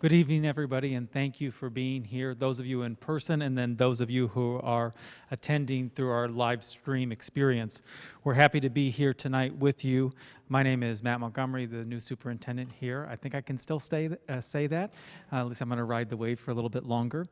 Good evening, everybody, and thank you for being here, those of you in person and then those of you who are attending through our live stream experience. We're happy to be here tonight with you. My name is Matt Montgomery, the new superintendent here. I think I can still say that. At least I'm going to ride the wave for a little bit longer.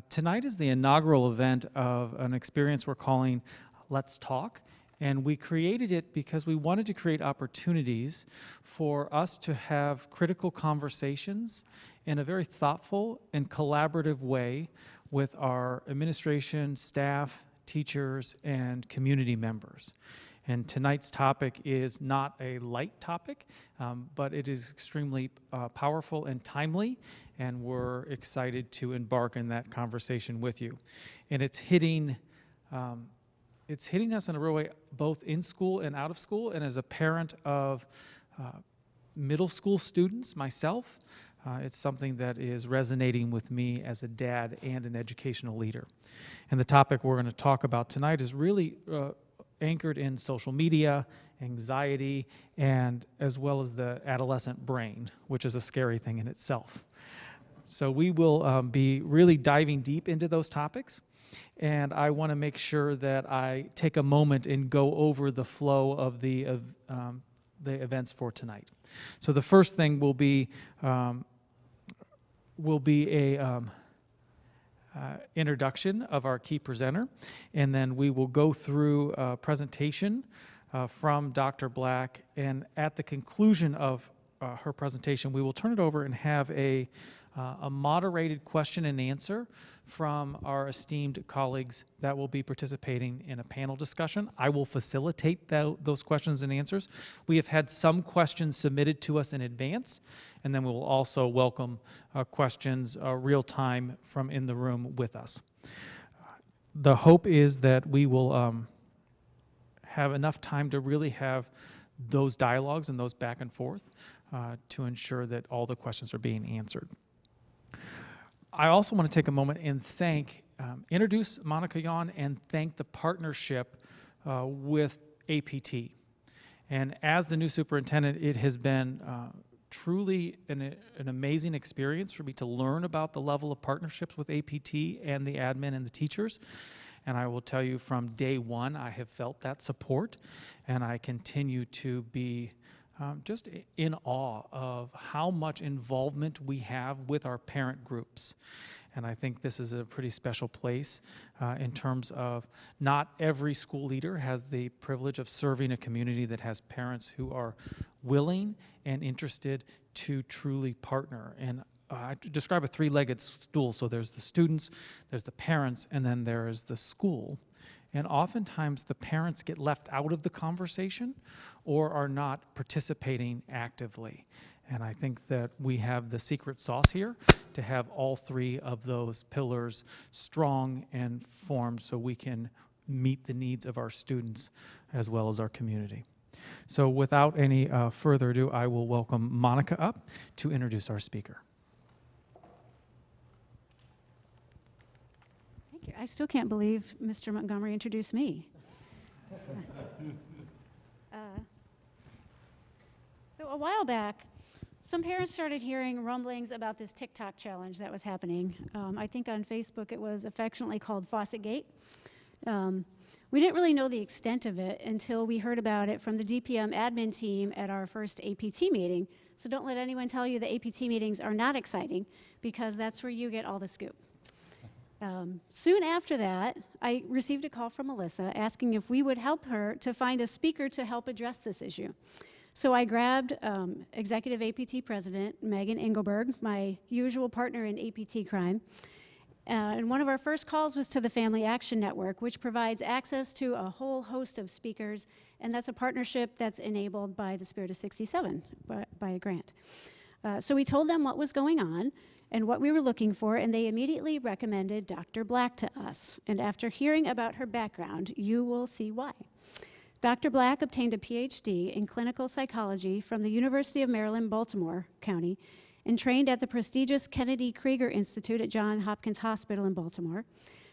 Tonight is the inaugural event of an experience we're calling Let's Talk. And we created it because we wanted to create opportunities for us to have critical conversations in a very thoughtful and collaborative way with our administration, staff, teachers, and community members. And tonight's topic is not a light topic, but it is extremely powerful and timely, and we're excited to embark in that conversation with you. And it's hitting us in a real way, both in school and out of school. And as a parent of middle school students myself, it's something that is resonating with me as a dad and an educational leader. And the topic we're going to talk about tonight is really anchored in social media, anxiety, and as well as the adolescent brain, which is a scary thing in itself. So we will be really diving deep into those topics. And I want to make sure that I take a moment and go over the flow of the events for tonight. So the first thing will be a introduction of our key presenter, and then we will go through a presentation from Dr. Black, and at the conclusion of her presentation, we will turn it over and have a moderated question and answer from our esteemed colleagues that will be participating in a panel discussion. I will facilitate those questions and answers. We have had some questions submitted to us in advance, and then we will also welcome questions real time from in the room with us. The hope is that we will have enough time to really have those dialogues and those back and forth to ensure that all the questions are being answered. I also want to take a moment and introduce Monica Yon and thank the partnership with APT. And as the new superintendent, it has been truly an amazing experience for me to learn about the level of partnerships with APT and the admin and the teachers. And I will tell you from day one, I have felt that support, and I continue to be just in awe of how much involvement we have with our parent groups. And I think this is a pretty special place in terms of not every school leader has the privilege of serving a community that has parents who are willing and interested to truly partner. And I describe a three-legged stool. So there's the students, there's the parents, and then there is the school. And oftentimes the parents get left out of the conversation or are not participating actively. And I think that we have the secret sauce here to have all three of those pillars strong and formed so we can meet the needs of our students as well as our community. So without any further ado, I will welcome Monica up to introduce our speaker. I still can't believe Mr. Montgomery introduced me. So a while back, some parents started hearing rumblings about this Tik Tok challenge that was happening. I think on Facebook it was affectionately called Faucetgate. We didn't really know the extent of it until we heard about it from the DPM admin team at our first APT meeting. So don't let anyone tell you the APT meetings are not exciting, because that's where you get all the scoop. Soon after that, I received a call from Melissa asking if we would help her to find a speaker to help address this issue. So I grabbed Executive APT President Megan Engelberg, my usual partner in APT crime, and one of our first calls was to the Family Action Network, which provides access to a whole host of speakers, and that's a partnership that's enabled by the Spirit of 67, by a grant. So we told them what was going on and what we were looking for, and they immediately recommended Dr. Black to us. And after hearing about her background, you will see why. Dr. Black obtained a PhD in clinical psychology from the University of Maryland, Baltimore County, and trained at the prestigious Kennedy Krieger Institute at Johns Hopkins Hospital in Baltimore.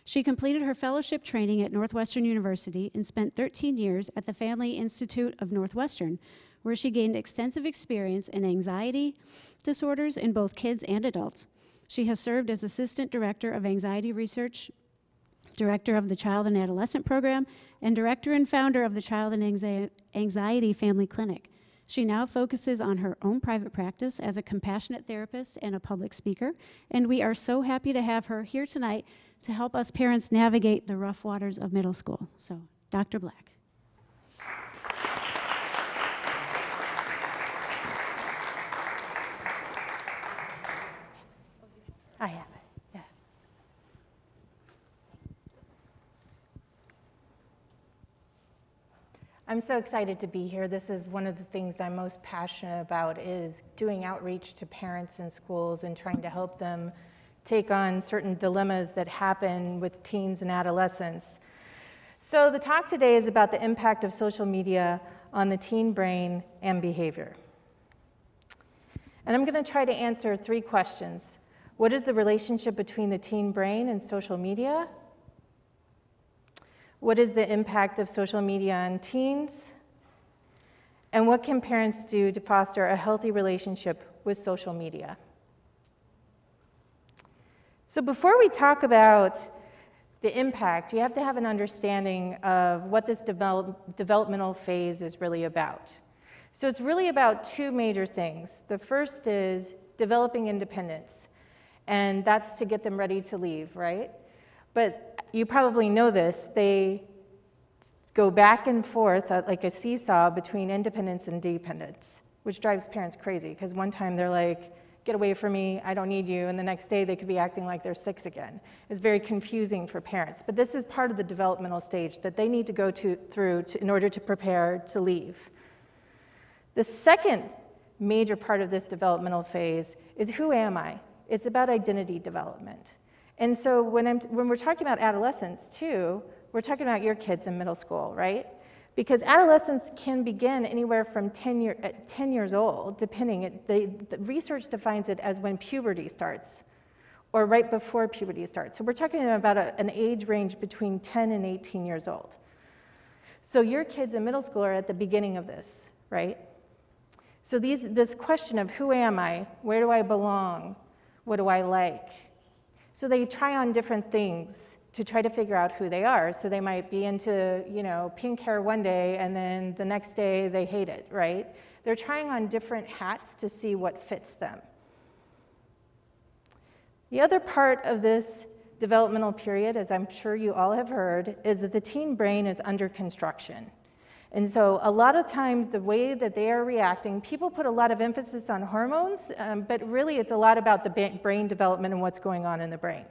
She completed her fellowship training at Northwestern University and spent 13 years at the Family Institute of Northwestern, where she gained extensive experience in anxiety disorders in both kids and adults. She has served as Assistant Director of Anxiety Research, Director of the Child and Adolescent Program, and Director and Founder of the Child and Anxiety Family Clinic. She now focuses on her own private practice as a compassionate therapist and a public speaker, and we are so happy to have her here tonight to help us parents navigate the rough waters of middle school. So, Dr. Black. I have it, yeah. I'm so excited to be here. This is one of the things I'm most passionate about, is doing outreach to parents in schools and trying to help them take on certain dilemmas that happen with teens and adolescents. So the talk today is about the impact of social media on the teen brain and behavior. And I'm going to try to answer 3 questions. What is the relationship between the teen brain and social media? What is the impact of social media on teens? And what can parents do to foster a healthy relationship with social media? So before we talk about the impact, you have to have an understanding of what this developmental phase is really about. So it's really about 2 major things. The first is developing independence, and that's to get them ready to leave, right? But you probably know this, they go back and forth like a seesaw between independence and dependence, which drives parents crazy, because one time they're like, get away from me, I don't need you, and the next day they could be acting like they're 6 again. It's very confusing for parents, but this is part of the developmental stage that they need to go through in order to prepare to leave. The second major part of this developmental phase is, who am I? It's about identity development. And so when we're talking about adolescence too, we're talking about your kids in middle school, right? Because adolescence can begin anywhere from 10 years old, depending. The research defines it as when puberty starts, or right before puberty starts. So we're talking about an age range between 10 and 18 years old. So your kids in middle school are at the beginning of this, right? So this question of, who am I? Where do I belong? What do I like? So they try on different things to try to figure out who they are. So they might be into, pink hair one day, and then the next day they hate it, right? They're trying on different hats to see what fits them. The other part of this developmental period, as I'm sure you all have heard, is that the teen brain is under construction. And so a lot of times the way that they are reacting, people put a lot of emphasis on hormones, but really it's a lot about the brain development and what's going on in the brain.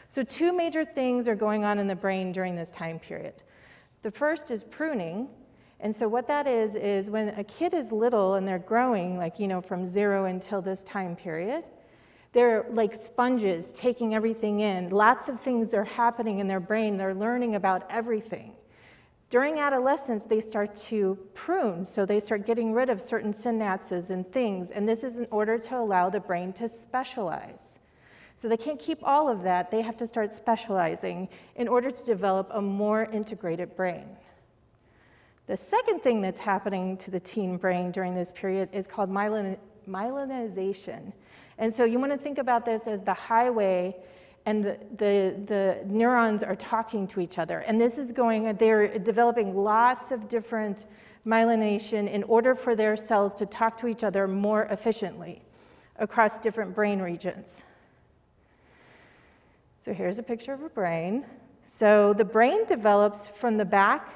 So 2 major things are going on in the brain during this time period. The first is pruning. And so what that is when a kid is little and they're growing, from 0 until this time period, they're like sponges taking everything in. Lots of things are happening in their brain. They're learning about everything. During adolescence, they start to prune, so they start getting rid of certain synapses and things, and this is in order to allow the brain to specialize. So they can't keep all of that, they have to start specializing in order to develop a more integrated brain. The second thing that's happening to the teen brain during this period is called myelinization. And so you want to think about this as the highway, and the neurons are talking to each other. And this is they're developing lots of different myelination in order for their cells to talk to each other more efficiently across different brain regions. So here's a picture of a brain. So the brain develops from the back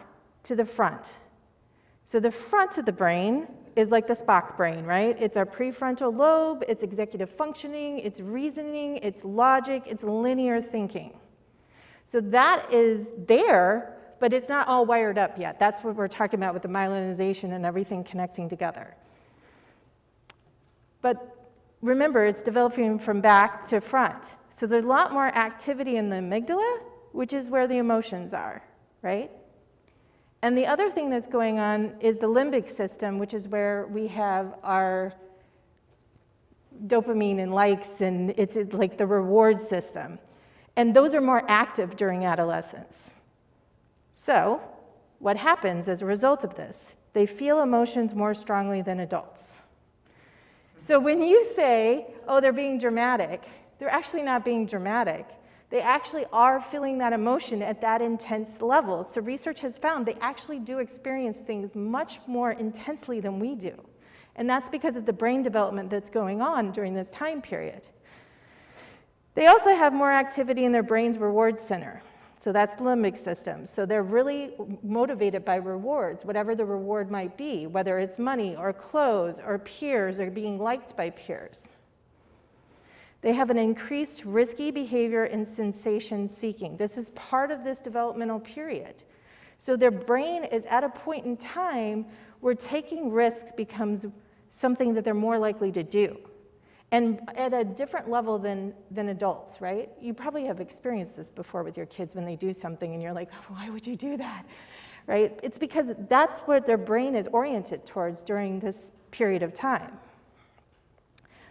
to the front. So the front of the brain is like the Spock brain, right? It's our prefrontal lobe, it's executive functioning, it's reasoning, it's logic, it's linear thinking. So that is there, but it's not all wired up yet. That's what we're talking about with the myelinization and everything connecting together. But remember, it's developing from back to front. So there's a lot more activity in the amygdala, which is where the emotions are, right? And the other thing that's going on is the limbic system, which is where we have our dopamine and likes, and it's like the reward system. And those are more active during adolescence. So what happens as a result of this? they feel emotions more strongly than adults. So when you say, oh, they're being dramatic, they're actually not being dramatic. They actually are feeling that emotion at that intense level. So research has found they actually do experience things much more intensely than we do. And that's because of the brain development that's going on during this time period. They also have more activity in their brain's reward center. So that's the limbic system. So they're really motivated by rewards, whatever the reward might be, whether it's money or clothes or peers or being liked by peers. They have an increased risky behavior in sensation seeking. This is part of this developmental period. So their brain is at a point in time where taking risks becomes something that they're more likely to do. And at a different level than adults, right? You probably have experienced this before with your kids when they do something and you're like, why would you do that, right? It's because that's what their brain is oriented towards during this period of time.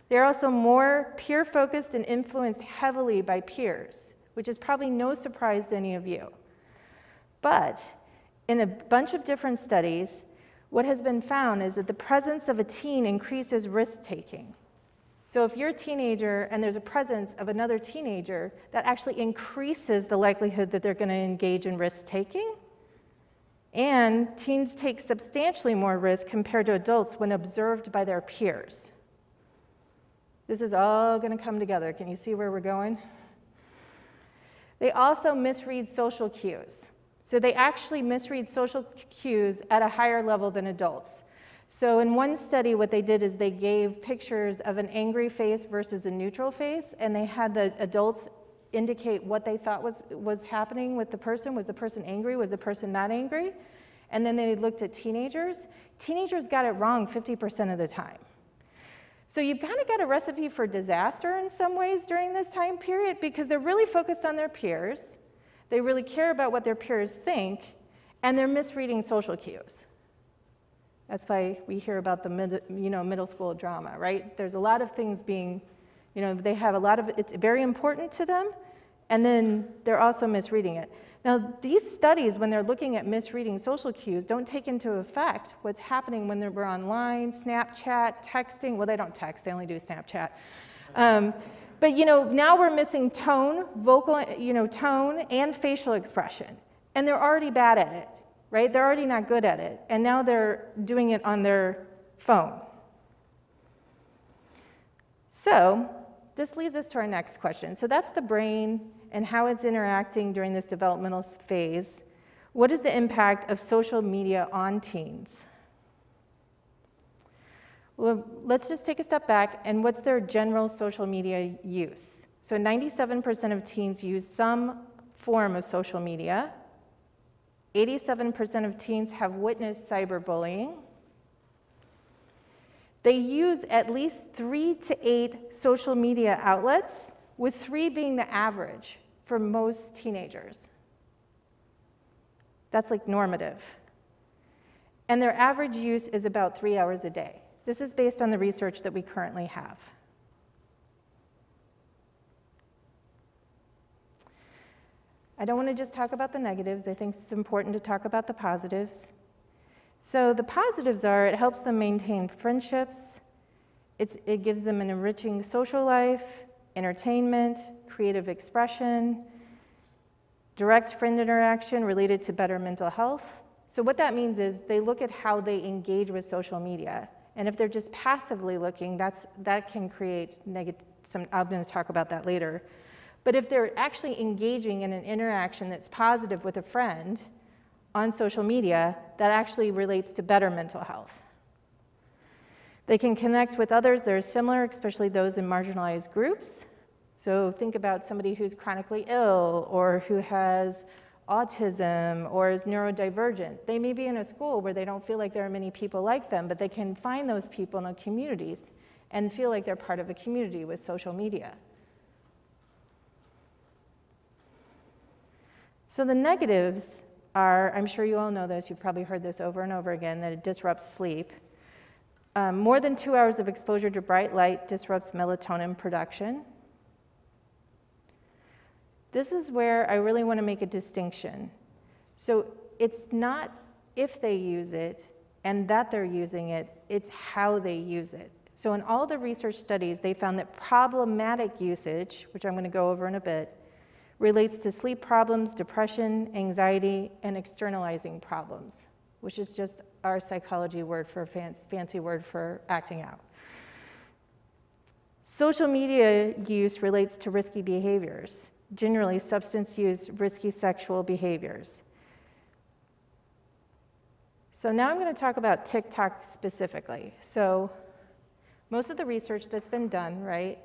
They're also more peer-focused and influenced heavily by peers, which is probably no surprise to any of you. But in a bunch of different studies, what has been found is that the presence of a teen increases risk-taking. So if you're a teenager and there's a presence of another teenager, that actually increases the likelihood that they're going to engage in risk-taking. And teens take substantially more risk compared to adults when observed by their peers. This is all going to come together. Can you see where we're going? They also misread social cues. So they actually misread social cues at a higher level than adults. So in one study, what they did is they gave pictures of an angry face versus a neutral face, and they had the adults indicate what they thought was happening with the person. Was the person angry? Was the person not angry? And then they looked at teenagers. Teenagers got it wrong 50% of the time. So you've kind of got a recipe for disaster in some ways during this time period because they're really focused on their peers. They really care about what their peers think, and they're misreading social cues. That's why we hear about the middle school drama, right? There's a lot of things being, they have a lot of, it's very important to them, and then they're also misreading it. Now, these studies, when they're looking at misreading social cues, don't take into effect what's happening when we're online, Snapchat, texting. Well, they don't text, they only do Snapchat. But now we're missing tone, tone and facial expression, and they're already bad at it. Right? They're already not good at it, and now they're doing it on their phone. So this leads us to our next question. So that's the brain and how it's interacting during this developmental phase. What is the impact of social media on teens? Well, let's just take a step back, and what's their general social media use? So 97% of teens use some form of social media. 87% of teens have witnessed cyberbullying. They use at least 3 to 8 social media outlets, with 3 being the average for most teenagers. That's like normative. And their average use is about 3 hours a day. This is based on the research that we currently have. I don't want to just talk about the negatives. I think it's important to talk about the positives. So the positives are it helps them maintain friendships, it gives them an enriching social life, entertainment, creative expression, direct friend interaction related to better mental health. So what that means is they look at how they engage with social media. And if they're just passively looking, that can create I'm going to talk about that later. But if they're actually engaging in an interaction that's positive with a friend on social media, that actually relates to better mental health. They can connect with others that are similar, especially those in marginalized groups. So think about somebody who's chronically ill or who has autism or is neurodivergent. They may be in a school where they don't feel like there are many people like them, but they can find those people in their communities and feel like they're part of a community with social media. So the negatives are, I'm sure you all know this, you've probably heard this over and over again, that it disrupts sleep. More than 2 hours of exposure to bright light disrupts melatonin production. This is where I really want to make a distinction. So it's not if they use it and that they're using it, it's how they use it. So in all the research studies, they found that problematic usage, which I'm going to go over in a bit, relates to sleep problems, depression, anxiety, and externalizing problems, which is just our psychology word for fancy word for acting out. Social media use relates to risky behaviors, generally substance use, risky sexual behaviors. So now I'm going to talk about TikTok specifically. So most of the research that's been done, right?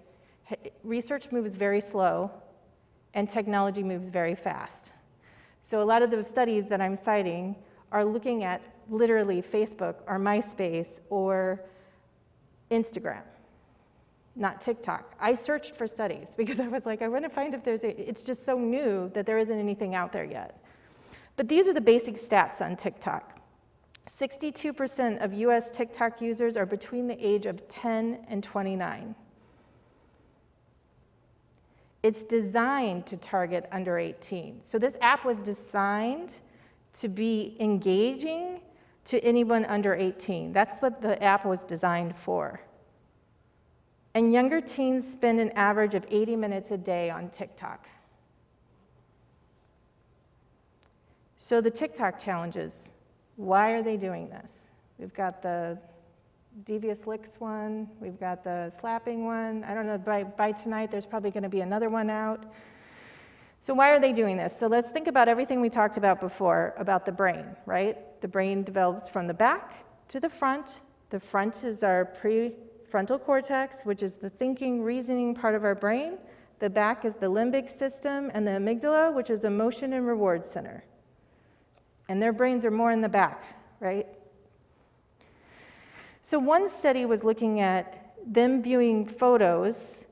Research moves very slow, and technology moves very fast. So a lot of the studies that I'm citing are looking at literally Facebook or MySpace or Instagram, not TikTok. I searched for studies because I was like, I want to find if it's just so new that there isn't anything out there yet. But these are the basic stats on TikTok. 62% of US TikTok users are between the age of 10 and 29. It's designed to target under 18. So this app was designed to be engaging to anyone under 18. That's what the app was designed for. And younger teens spend an average of 80 minutes a day on TikTok. So the TikTok challenges, why are they doing this? We've got the devious licks one, we've got the slapping one. I don't know, by tonight there's probably going to be another one out. So why are they doing this? So let's think about everything we talked about before about the brain, right? The brain develops from the back to the front. The front is our prefrontal cortex, which is the thinking, reasoning part of our brain. The back is the limbic system and the amygdala, which is emotion and reward center. And their brains are more in the back, right? So one study was looking at them viewing photos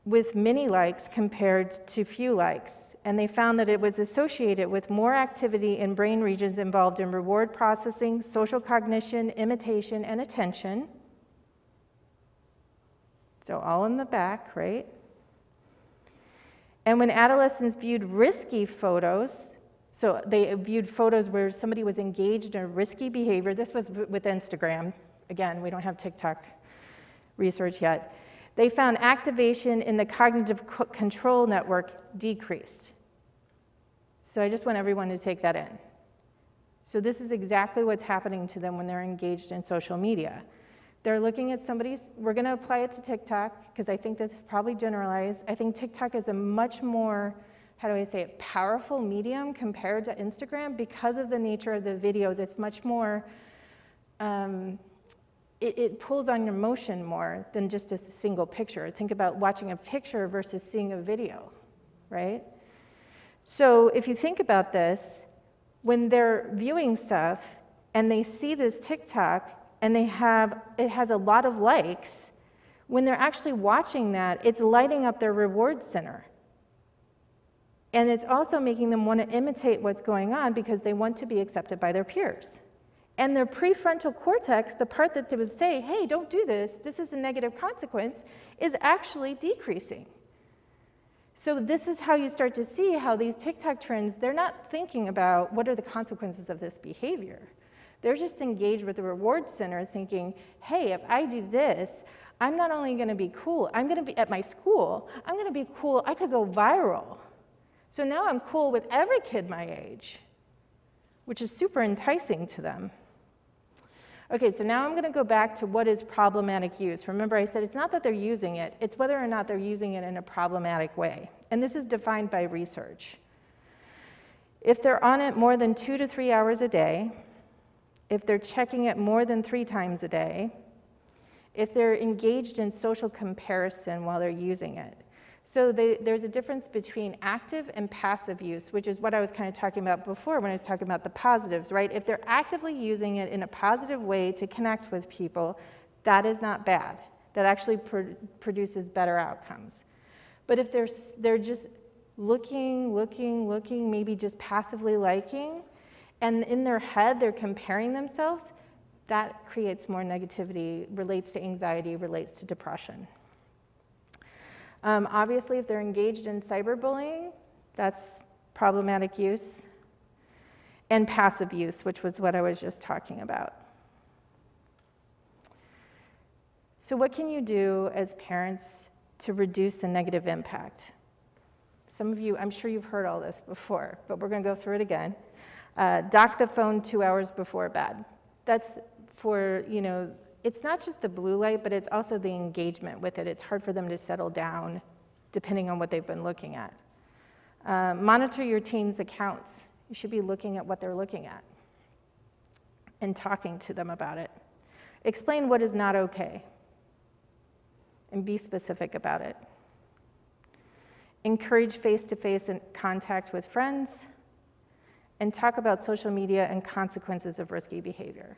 with many likes compared to few likes. And they found that it was associated with more activity in brain regions involved in reward processing, social cognition, imitation, and attention. So all in the back, right? And when adolescents viewed risky photos, so they viewed photos where somebody was engaged in a risky behavior. This was with Instagram. Again, we don't have TikTok research yet. They found activation in the cognitive control network decreased. So I just want everyone to take that in. So this is exactly what's happening to them when they're engaged in social media. They're looking at somebody's, we're going to apply it to TikTok because I think this is probably generalized. I think TikTok is a much more, how do I say it, powerful medium compared to Instagram because of the nature of the videos. It's much more, it pulls on your emotion more than just a single picture. Think about watching a picture versus seeing a video, right? So if you think about this, when they're viewing stuff and they see this TikTok and it has a lot of likes, when they're actually watching that, it's lighting up their reward center. And it's also making them want to imitate what's going on because they want to be accepted by their peers. And their prefrontal cortex, the part that would say, hey, don't do this, this is a negative consequence, is actually decreasing. So this is how you start to see how these TikTok trends, they're not thinking about what are the consequences of this behavior. They're just engaged with the reward center thinking, hey, if I do this, I'm not only going to be cool, I'm going to be at my school, I'm going to be cool, I could go viral. So now I'm cool with every kid my age, which is super enticing to them. Okay, so now I'm going to go back to what is problematic use. Remember, I said it's not that they're using it, it's whether or not they're using it in a problematic way. And this is defined by research. If they're on it more than 2 to 3 hours a day, if they're checking it more than 3 times a day, if they're engaged in social comparison while they're using it. So there's a difference between active and passive use, which is what I was kind of talking about before when I was talking about the positives, right? If they're actively using it in a positive way to connect with people, that is not bad. That actually produces better outcomes. But if they're just looking, maybe just passively liking, and in their head they're comparing themselves, that creates more negativity, relates to anxiety, relates to depression. Obviously, if they're engaged in cyberbullying, that's problematic use. And passive use, which was what I was just talking about. So what can you do as parents to reduce the negative impact? Some of you, I'm sure you've heard all this before, but we're going to go through it again. Dock the phone 2 hours before bed. That's for, it's not just the blue light, but it's also the engagement with it. It's hard for them to settle down depending on what they've been looking at. Monitor your teens' accounts. You should be looking at what they're looking at and talking to them about it. Explain what is not okay and be specific about it. Encourage face-to-face contact with friends and talk about social media and consequences of risky behavior.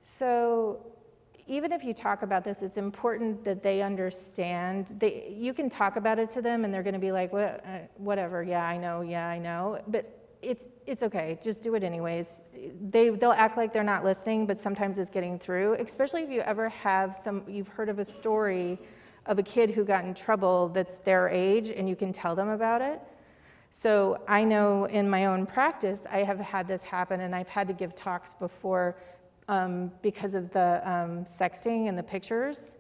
So even if you talk about this, it's important that they understand. You can talk about it to them and they're going to be like, whatever, yeah, I know. But it's okay, just do it anyways. They'll act like they're not listening, but sometimes it's getting through, especially if you ever have you've heard of a story of a kid who got in trouble that's their age and you can tell them about it. So I know in my own practice, I have had this happen and I've had to give talks before because of the sexting and the pictures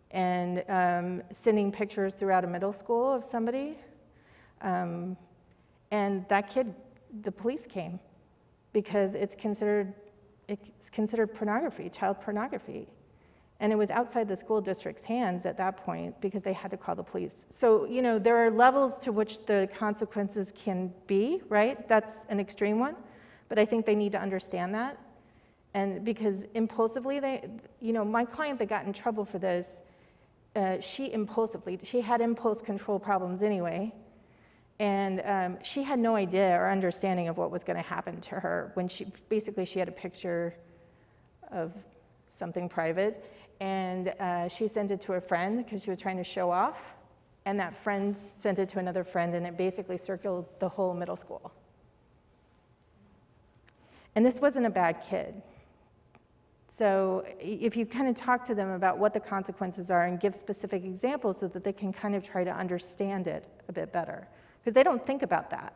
and sending pictures throughout a middle school of somebody. And that kid, the police came because it's considered pornography, child pornography. And it was outside the school district's hands at that point because they had to call the police. So, there are levels to which the consequences can be, right? That's an extreme one. But I think they need to understand that. And impulsively, my client that got in trouble for this, she had impulse control problems anyway. And she had no idea or understanding of what was going to happen to her when she had a picture of something private. And she sent it to a friend because she was trying to show off. And that friend sent it to another friend, and it basically circled the whole middle school. And this wasn't a bad kid. So if you kind of talk to them about what the consequences are and give specific examples so that they can kind of try to understand it a bit better, because they don't think about that.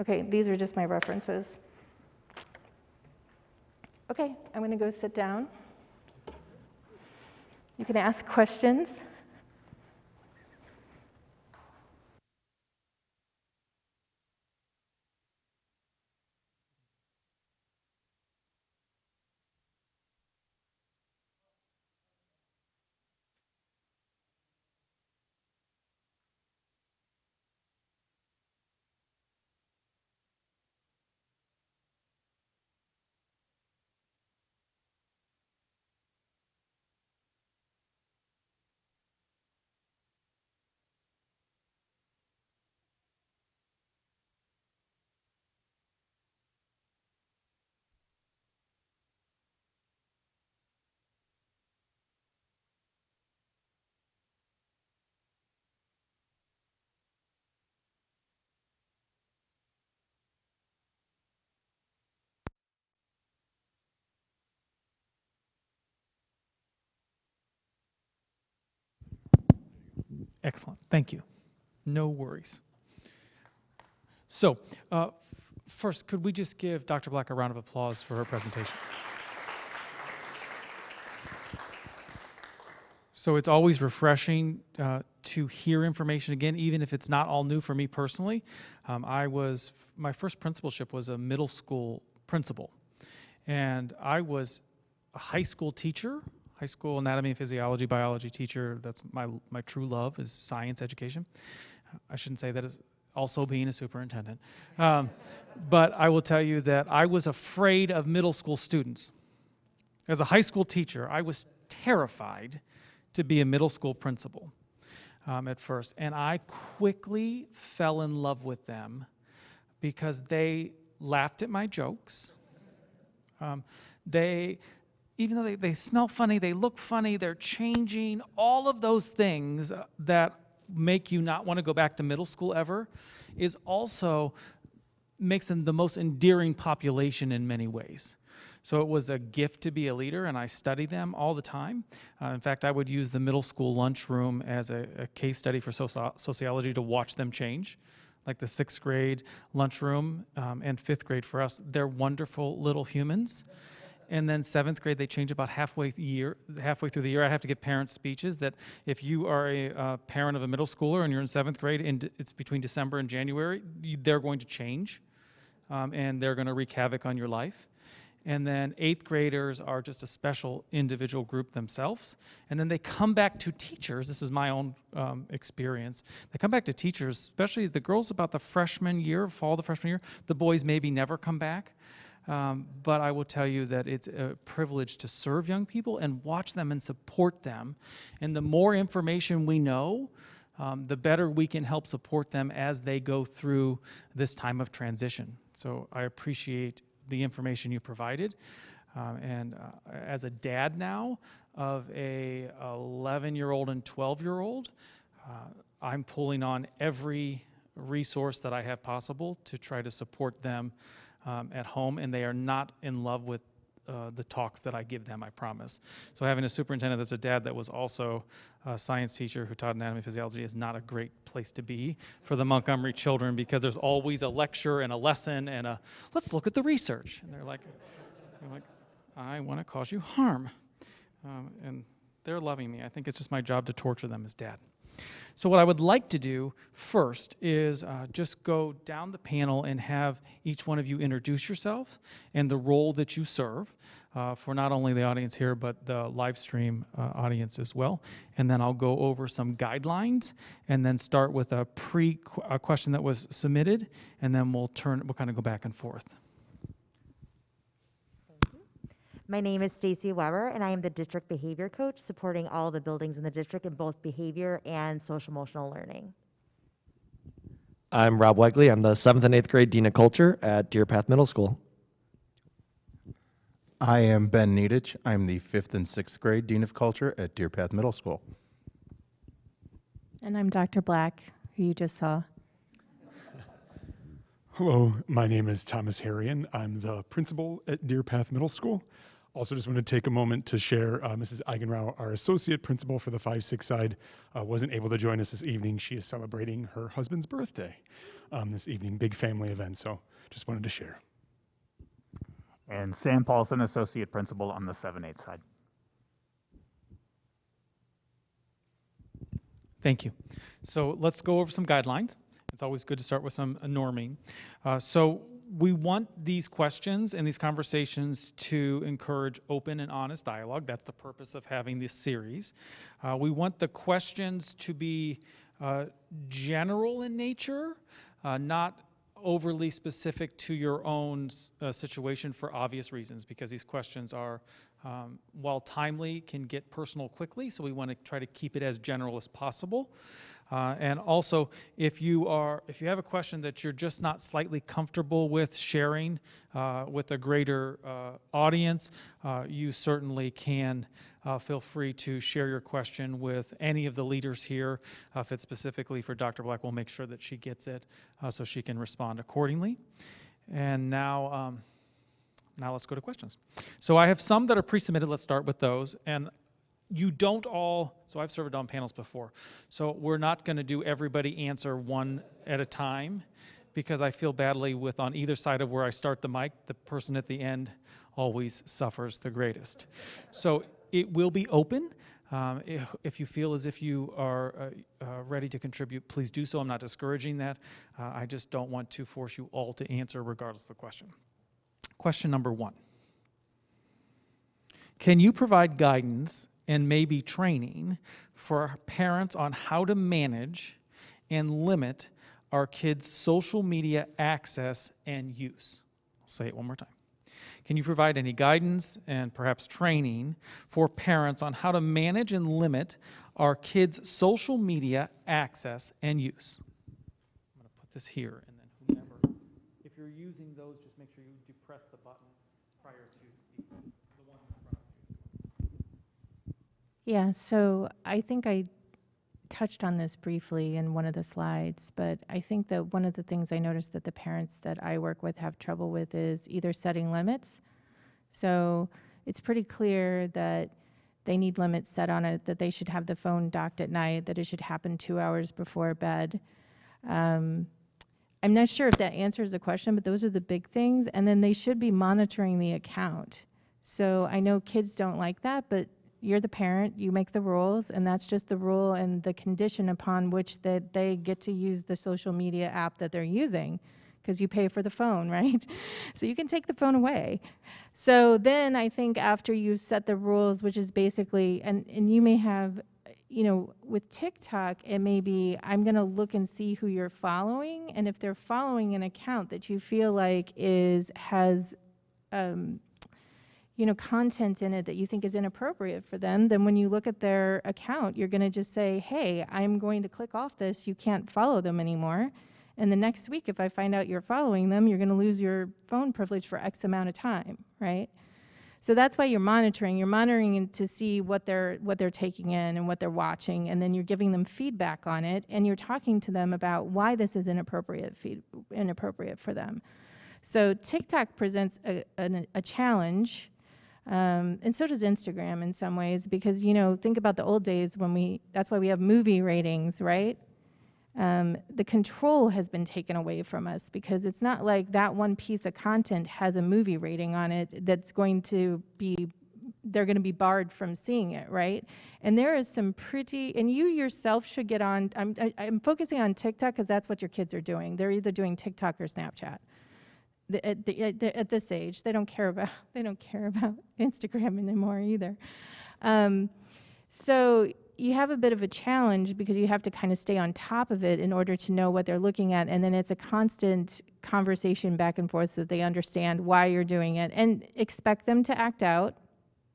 Okay, these are just my references. Okay, I'm going to go sit down. You can ask questions. Excellent. Thank you. No worries. So, first, could we just give Dr. Black a round of applause for her presentation? So it's always refreshing to hear information again, even if it's not all new for me personally. My first principalship was a middle school principal, and I was a high school teacher, high school anatomy and physiology, biology teacher. That's my true love is science education. I shouldn't say that as also being a superintendent. But I will tell you that I was afraid of middle school students. As a high school teacher, I was terrified to be a middle school principal at first. And I quickly fell in love with them because they laughed at my jokes. Even though they smell funny, they look funny, they're changing, all of those things that make you not want to go back to middle school ever is also makes them the most endearing population in many ways. So it was a gift to be a leader, and I study them all the time. In fact, I would use the middle school lunchroom as a case study for sociology to watch them change. Like the 6th grade lunchroom and 5th grade for us, they're wonderful little humans. And then 7th grade, they change about halfway through the year. I have to give parents speeches that if you are a parent of a middle schooler and you're in 7th grade and it's between December and January, they're going to change, and they're going to wreak havoc on your life. And then 8th graders are just a special individual group themselves. And then they come back to teachers. This is my own experience. They come back to teachers, especially the girls about the freshman year, fall of the freshman year. The boys maybe never come back. But I will tell you that it's a privilege to serve young people and watch them and support them. And the more information we know, the better we can help support them as they go through this time of transition. So I appreciate the information you provided. And as a dad now of a 11-year-old and 12-year-old, I'm pulling on every resource that I have possible to try to support them at home, and they are not in love with the talks that I give them, I promise. So having a superintendent that's a dad that was also a science teacher who taught anatomy and physiology is not a great place to be for the Montgomery children, because there's always a lecture and a lesson and a, let's look at the research. And they're like, I want to cause you harm. And they're loving me. I think it's just my job to torture them as dad. So what I would like to do first is just go down the panel and have each one of you introduce yourself and the role that you serve for not only the audience here, but the live stream audience as well. And then I'll go over some guidelines and then start with a question that was submitted, and then we'll kind of go back and forth. My name is Stacy Weber, and I am the district behavior coach supporting all the buildings in the district in both behavior and social emotional learning. I'm Rob Wegley. I'm the 7th and 8th grade Dean of Culture at Deer Path Middle School. I am Ben Needich. I'm the 5th and 6th grade Dean of Culture at Deer Path Middle School. And I'm Dr. Black, who you just saw. Hello, my name is Thomas Harrion. I'm the principal at Deer Path Middle School. Also just want to take a moment to share Mrs. Eigenrau, our associate principal for the 5-6 side, wasn't able to join us this evening. She is celebrating her husband's birthday this evening, big family event, so just wanted to share. And Sam Paulson, associate principal on the 7-8 side. Thank you. So let's go over some guidelines. It's always good to start with some norming. So we want these questions and these conversations to encourage open and honest dialogue. That's the purpose of having this series. We want the questions to be general in nature, not overly specific to your own situation for obvious reasons, because these questions are, while timely, can get personal quickly, so we want to try to keep it as general as possible. And also, if you have a question that you're just not slightly comfortable with sharing with a greater audience, you certainly can feel free to share your question with any of the leaders here. If it's specifically for Dr. Black, we'll make sure that she gets it so she can respond accordingly. And now let's go to questions. So I have some that are pre-submitted. Let's start with those. And you don't all, so I've served on panels before, so we're not going to do everybody answer one at a time, because I feel badly with on either side of where I start the mic, the person at the end always suffers the greatest. So it will be open. If you feel as if you are ready to contribute, please do so. I'm not discouraging that. I just don't want to force you all to answer regardless of the question. Question number 1. Can you provide guidance and maybe training for parents on how to manage and limit our kids' social media access and use? I'll say it one more time. Can you provide any guidance and perhaps training for parents on how to manage and limit our kids' social media access and use? I'm going to put this here, and then whomever, if you're using those, just make sure you depress the button prior to the one in front of you. Yeah, so I think I touched on this briefly in one of the slides, but I think that one of the things I noticed that the parents that I work with have trouble with is either setting limits. So it's pretty clear that they need limits set on it, that they should have the phone docked at night, that it should happen 2 hours before bed. I'm not sure if that answers the question, but those are the big things. And then they should be monitoring the account. So I know kids don't like that, but you're the parent, you make the rules, and that's just the rule and the condition upon which that they get to use the social media app that they're using, because you pay for the phone, right? So you can take the phone away. So then I think after you set the rules, which is basically, and you may have, you know, with TikTok, it may be, I'm going to look and see who you're following, and if they're following an account that you feel like has you know, content in it that you think is inappropriate for them, then when you look at their account, you're going to just say, hey, I'm going to click off this. You can't follow them anymore. And the next week, if I find out you're following them, you're going to lose your phone privilege for X amount of time, right? So that's why you're monitoring. You're monitoring to see what they're taking in and what they're watching, and then you're giving them feedback on it, and you're talking to them about why this is inappropriate for them. So TikTok presents a challenge. And so does Instagram in some ways, because, you know, think about the old days that's why we have movie ratings, right? The control has been taken away from us, because it's not like that one piece of content has a movie rating on it that's going to be, they're going to be barred from seeing it, right? And there is some pretty, and you yourself should get on, I'm focusing on TikTok because that's what your kids are doing. They're either doing TikTok or Snapchat. At this age, they don't care about Instagram anymore either. So you have a bit of a challenge, because you have to kind of stay on top of it in order to know what they're looking at, and then it's a constant conversation back and forth so that they understand why you're doing it, and expect them to act out.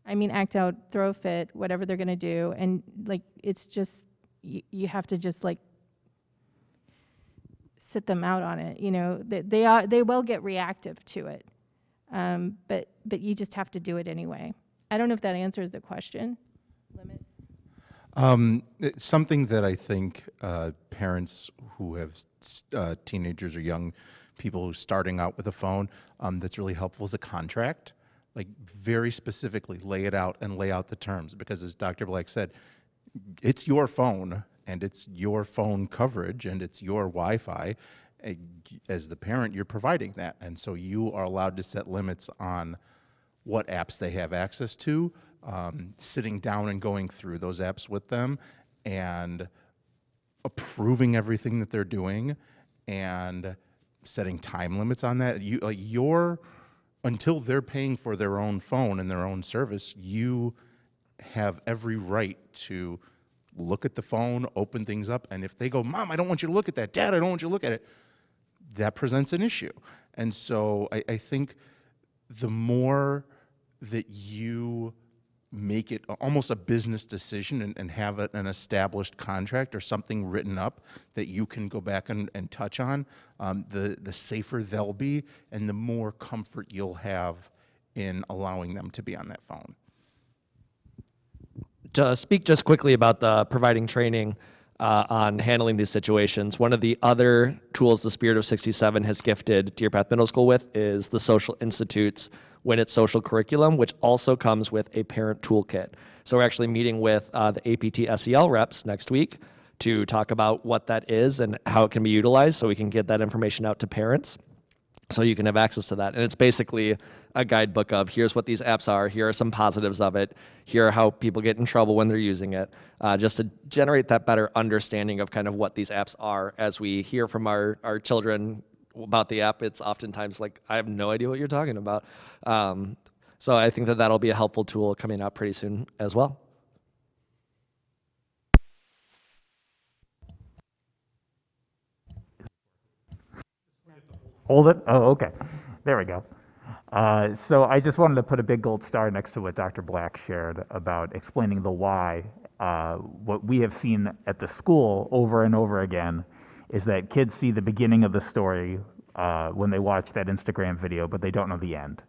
I mean, act out, throw a fit, whatever they're going to do, and like it's just you have to just like sit them out on it, you know. They will get reactive to it, but you just have to do it anyway. I don't know if that answers the question. Limits. It's something that I think parents who have teenagers or young people who are starting out with a phone, that's really helpful is a contract. Like, very specifically lay it out and lay out the terms, because as Dr. Black said, it's your phone, and it's your phone coverage, and it's your Wi-Fi. As the parent, you're providing that, and so you are allowed to set limits on what apps they have access to, sitting down and going through those apps with them, and approving everything that they're doing, and setting time limits on that. Until they're paying for their own phone and their own service, you have every right to look at the phone, open things up, and if they go, Mom, I don't want you to look at that, Dad, I don't want you to look at it, that presents an issue. And so I think the more that you make it almost a business decision and have an established contract or something written up that you can go back and touch on, the safer they'll be, and the more comfort you'll have in allowing them to be on that phone. To speak just quickly about the providing training on handling these situations, one of the other tools the Spirit of 67 has gifted Deer Path Middle School with is the Social Institute's Win It Social Curriculum, which also comes with a parent toolkit. So we're actually meeting with the APT SEL reps next week to talk about what that is and how it can be utilized, so we can get that information out to parents, so you can have access to that. And it's basically a guidebook of, here's what these apps are, here are some positives of it, here are how people get in trouble when they're using it, just to generate that better understanding of kind of what these apps are. As we hear from our children about the app, it's oftentimes like, I have no idea what you're talking about. So I think that that'll be a helpful tool coming out pretty soon as well. Hold it? Oh, okay. There we go. So I just wanted to put a big gold star next to what Dr. Black shared about explaining the why. What we have seen at the school over and over again is that kids see the beginning of the story when they watch that Instagram video, but they don't know the end.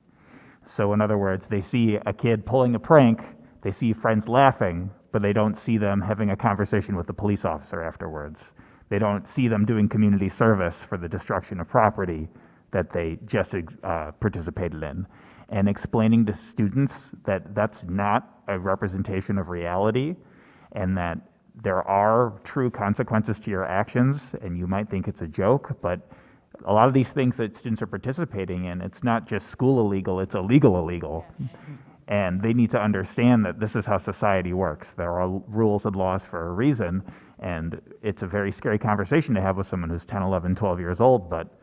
So in other words, they see a kid pulling a prank, they see friends laughing, but they don't see them having a conversation with the police officer afterwards. They don't see them doing community service for the destruction of property that they just participated in. And explaining to students that that's not a representation of reality, and that there are true consequences to your actions, and you might think it's a joke, but a lot of these things that students are participating in, it's not just school illegal, it's illegal. And they need to understand that this is how society works. There are rules and laws for a reason, and it's a very scary conversation to have with someone who's 10, 11, 12 years old, but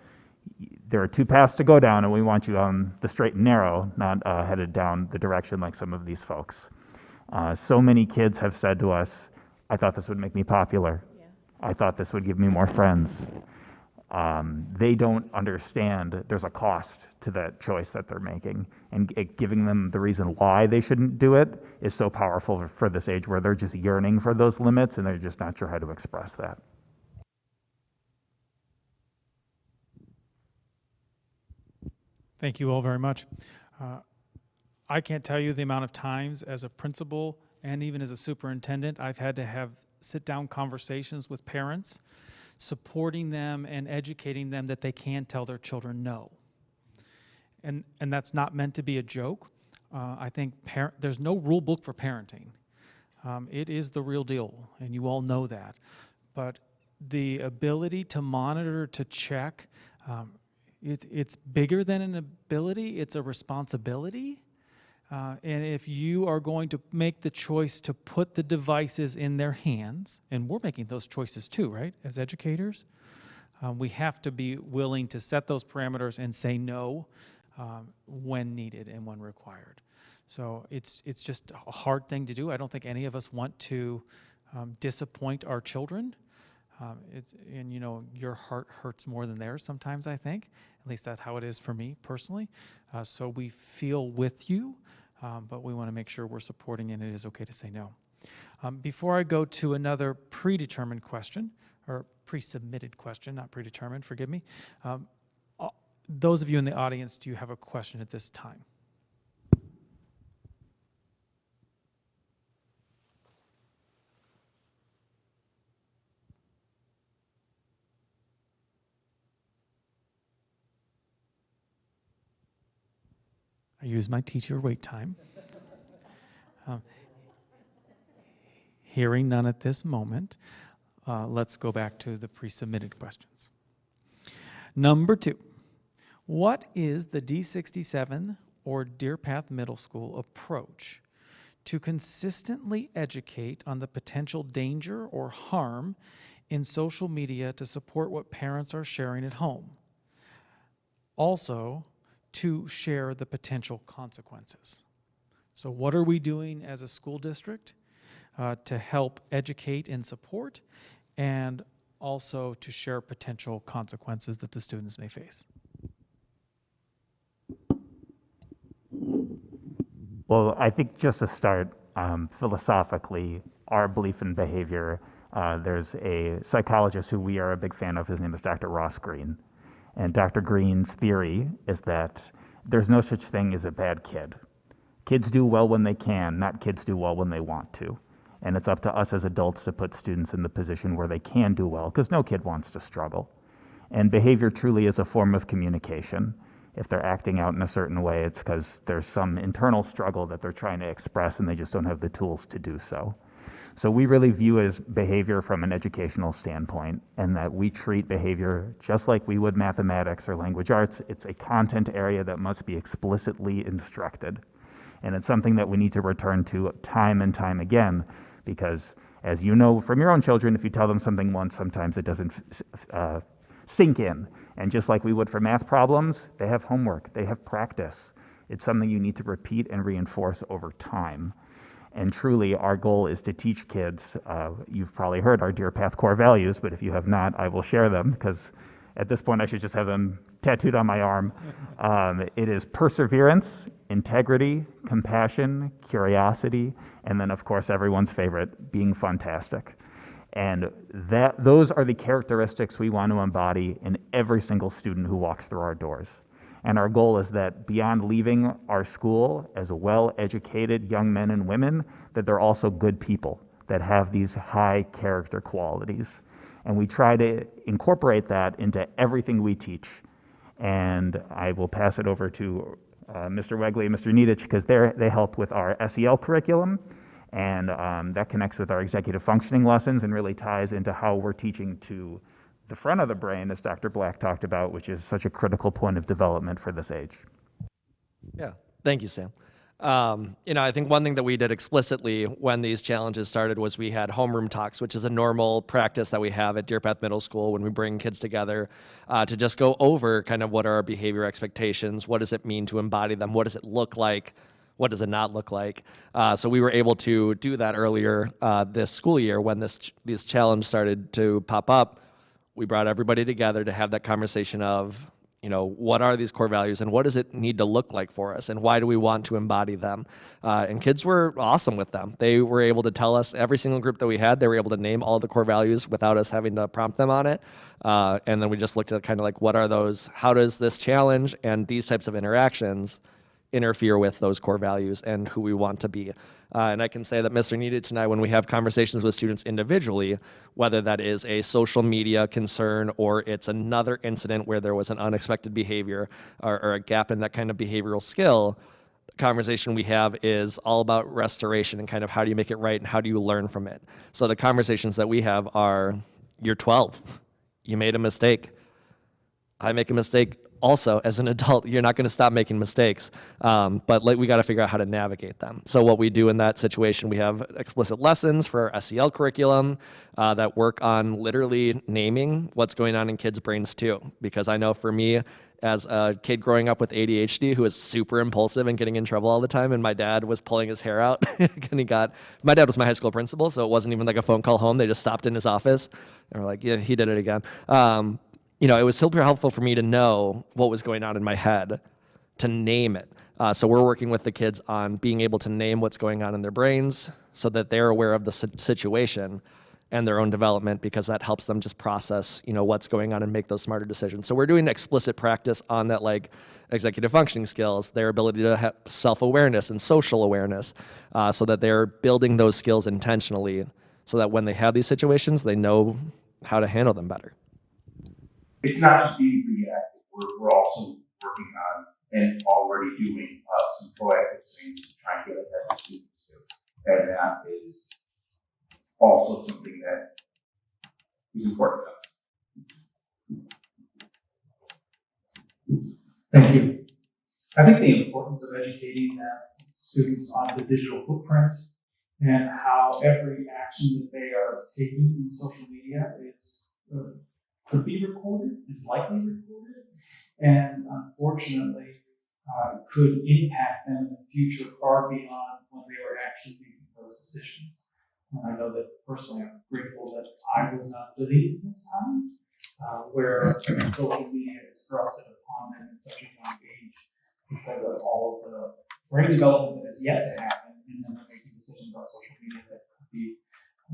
there are two paths to go down, and we want you on the straight and narrow, not headed down the direction like some of these folks. So many kids have said to us, I thought this would make me popular. Yeah. I thought this would give me more friends. They don't understand there's a cost to that choice that they're making, and giving them the reason why they shouldn't do it is so powerful for this age where they're just yearning for those limits and they're just not sure how to express that. Thank you all very much. I can't tell you the amount of times as a principal and even as a superintendent, I've had to have sit-down conversations with parents, supporting them and educating them that they can tell their children no. And that's not meant to be a joke. I think there's no rule book for parenting. It is the real deal, and you all know that. But the ability to monitor, to check, it's bigger than an ability, it's a responsibility. And if you are going to make the choice to put the devices in their hands, and we're making those choices too, right, as educators, we have to be willing to set those parameters and say no when needed and when required. So it's just a hard thing to do. I don't think any of us want to disappoint our children. And you know, your heart hurts more than theirs sometimes, I think. At least that's how it is for me personally. So we feel with you, but we want to make sure we're supporting, and it is okay to say no. Before I go to another predetermined question, or pre-submitted question, not predetermined, forgive me. Those of you in the audience, do you have a question at this time? I use my teacher wait time. Hearing none at this moment, let's go back to the pre-submitted questions. Number 2, what is the D67 or Deer Path Middle School approach to consistently educate on the potential danger or harm in social media to support what parents are sharing at home? Also, to share the potential consequences. So what are we doing as a school district to help educate and support, and also to share potential consequences that the students may face? Well, I think just to start, philosophically, our belief in behavior, there's a psychologist who we are a big fan of. His name is Dr. Ross Greene. And Dr. Greene's theory is that there's no such thing as a bad kid. Kids do well when they can, not kids do well when they want to. And it's up to us as adults to put students in the position where they can do well, because no kid wants to struggle. And behavior truly is a form of communication. If they're acting out in a certain way, it's because there's some internal struggle that they're trying to express and they just don't have the tools to do so. So we really view it as behavior from an educational standpoint, and that we treat behavior just like we would mathematics or language arts. It's a content area that must be explicitly instructed. And it's something that we need to return to time and time again, because as you know from your own children, if you tell them something once, sometimes it doesn't sink in. And just like we would for math problems, they have homework, they have practice. It's something you need to repeat and reinforce over time. And truly, our goal is to teach kids, you've probably heard our Deer Path core values, but if you have not, I will share them, because at this point I should just have them tattooed on my arm. It is perseverance, integrity, compassion, curiosity, and then of course everyone's favorite, being fantastic. And those are the characteristics we want to embody in every single student who walks through our doors. And our goal is that beyond leaving our school as well-educated young men and women, that they're also good people that have these high character qualities. And we try to incorporate that into everything we teach. And I will pass it over to Mr. Wegley and Mr. Nedich, because they help with our SEL curriculum. And that connects with our executive functioning lessons and really ties into how we're teaching to the front of the brain, as Dr. Black talked about, which is such a critical point of development for this age. Yeah, thank you, Sam. I think one thing that we did explicitly when these challenges started was we had Homeroom Talks, which is a normal practice that we have at Deer Path Middle School when we bring kids together to just go over kind of what are our behavior expectations, what does it mean to embody them, what does it look like, what does it not look like. So we were able to do that earlier this school year when this challenge started to pop up. We brought everybody together to have that conversation of, what are these core values and what does it need to look like for us and why do we want to embody them? And kids were awesome with them. They were able to tell us, every single group that we had, they were able to name all the core values without us having to prompt them on it. And then we just looked at kind of like, what are those, how does this challenge and these types of interactions interfere with those core values and who we want to be. And I can say that Mr. Needed tonight, when we have conversations with students individually, whether that is a social media concern or it's another incident where there was an unexpected behavior or a gap in that kind of behavioral skill, the conversation we have is all about restoration and kind of how do you make it right and how do you learn from it. So the conversations that we have are, you're 12, you made a mistake. I make a mistake also as an adult. You're not going to stop making mistakes, but we got to figure out how to navigate them. So what we do in that situation, we have explicit lessons for our SEL curriculum that work on literally naming what's going on in kids' brains too. Because I know for me, as a kid growing up with ADHD who was super impulsive and getting in trouble all the time, and my dad was pulling his hair out, and my dad was my high school principal, so it wasn't even like a phone call home. They just stopped in his office and were like, yeah, he did it again. It was super helpful for me to know what was going on in my head, to name it. So we're working with the kids on being able to name what's going on in their brains so that they're aware of the situation and their own development, because that helps them just process, what's going on and make those smarter decisions. So we're doing explicit practice on that, like executive functioning skills, their ability to have self-awareness and social awareness, so that they're building those skills intentionally so that when they have these situations, they know how to handle them better. It's not just being reactive. We're also working on and already doing some proactive things to try and get ahead of students too. And that is also something that is important to us. Thank you. I think the importance of educating students on the digital footprint and how every action that they are taking in social media is could be recorded, is likely recorded, and unfortunately could impact them in the future far beyond when they were actually making those decisions. And I know that personally I'm grateful that I was not living in this time where social media is thrusted upon them at such a young age because of all of the brain development that is yet to happen, and then they're making decisions about social media that could be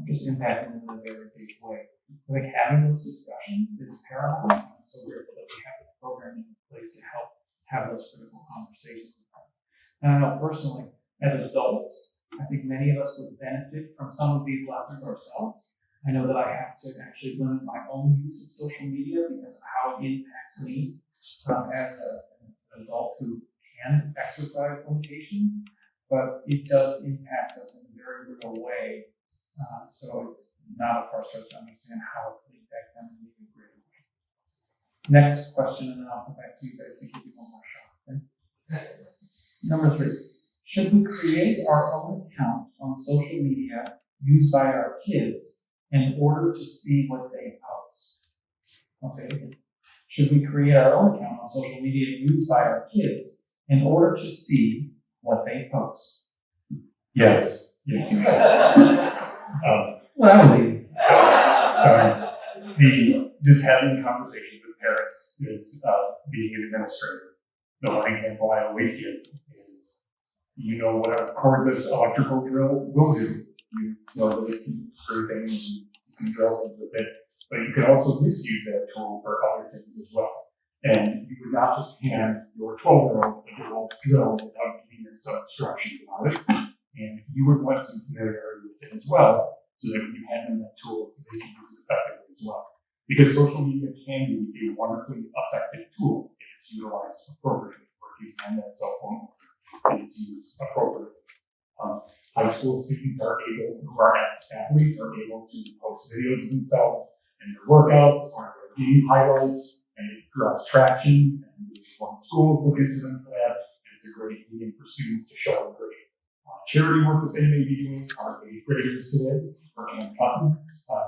just impacting them in a very big way. I think having those discussions is paramount. I'm so grateful that we have the programming in place to help have those critical conversations with them. And I know personally, as adults, I think many of us would benefit from some of these lessons ourselves. I know that I have to actually limit my own use of social media because of how it impacts me as an adult who can exercise limitations, but it does impact us in a very real way. So it's not a far stretch to understand how it can impact them in a greater way. Next question, and then I'll come back to you guys to give you one more shot. Okay? Number 3, should we create our own account on social media used by our kids in order to see what they post? I'll say it again. Should we create our own account on social media used by our kids in order to see what they post? Yes. Well, that was easy. Just having conversations with parents is being an administrator. The one example I always give is, what a cordless electrical drill will do. You know that it can screw things, you can drill things with it, but you can also misuse that tool for other things as well. And you would not just hand your 12-year-old a drill without giving them some instructions on it. And you would want some familiarity with it as well, so that when you hand them that tool, they can use it effectively as well. Because social media can be a wonderfully effective tool if it's utilized appropriately, or if you hand that cell phone and it's used appropriately. High school students who are athletes are able to post videos of themselves and their workouts or their game highlights, and it draws traction, and schools look into them for that. And it's a great medium for students to show and create. Charity work that they may be doing, our 8th graders today, for Aunt Cousin,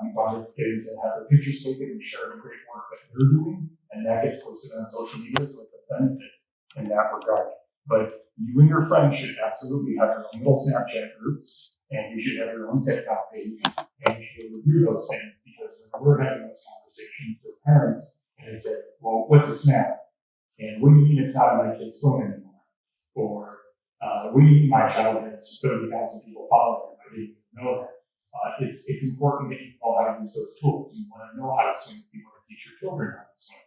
we found it getting to have their pictures taken and share the great work that they're doing, and that gets posted on social media, so it's a benefit in that regard. But you and your friends should absolutely have your own little Snapchat groups, and you should have your own TikTok page, and you should review those things, because when we're having those conversations with parents, and they say, well, what's a Snap? And what do you mean it's not on my kid's phone anymore? Or what do you mean my child has 30,000 people following him? I didn't even know that. It's important that you know how to use those tools. You want to know how to swim. You want to teach your children how to swim.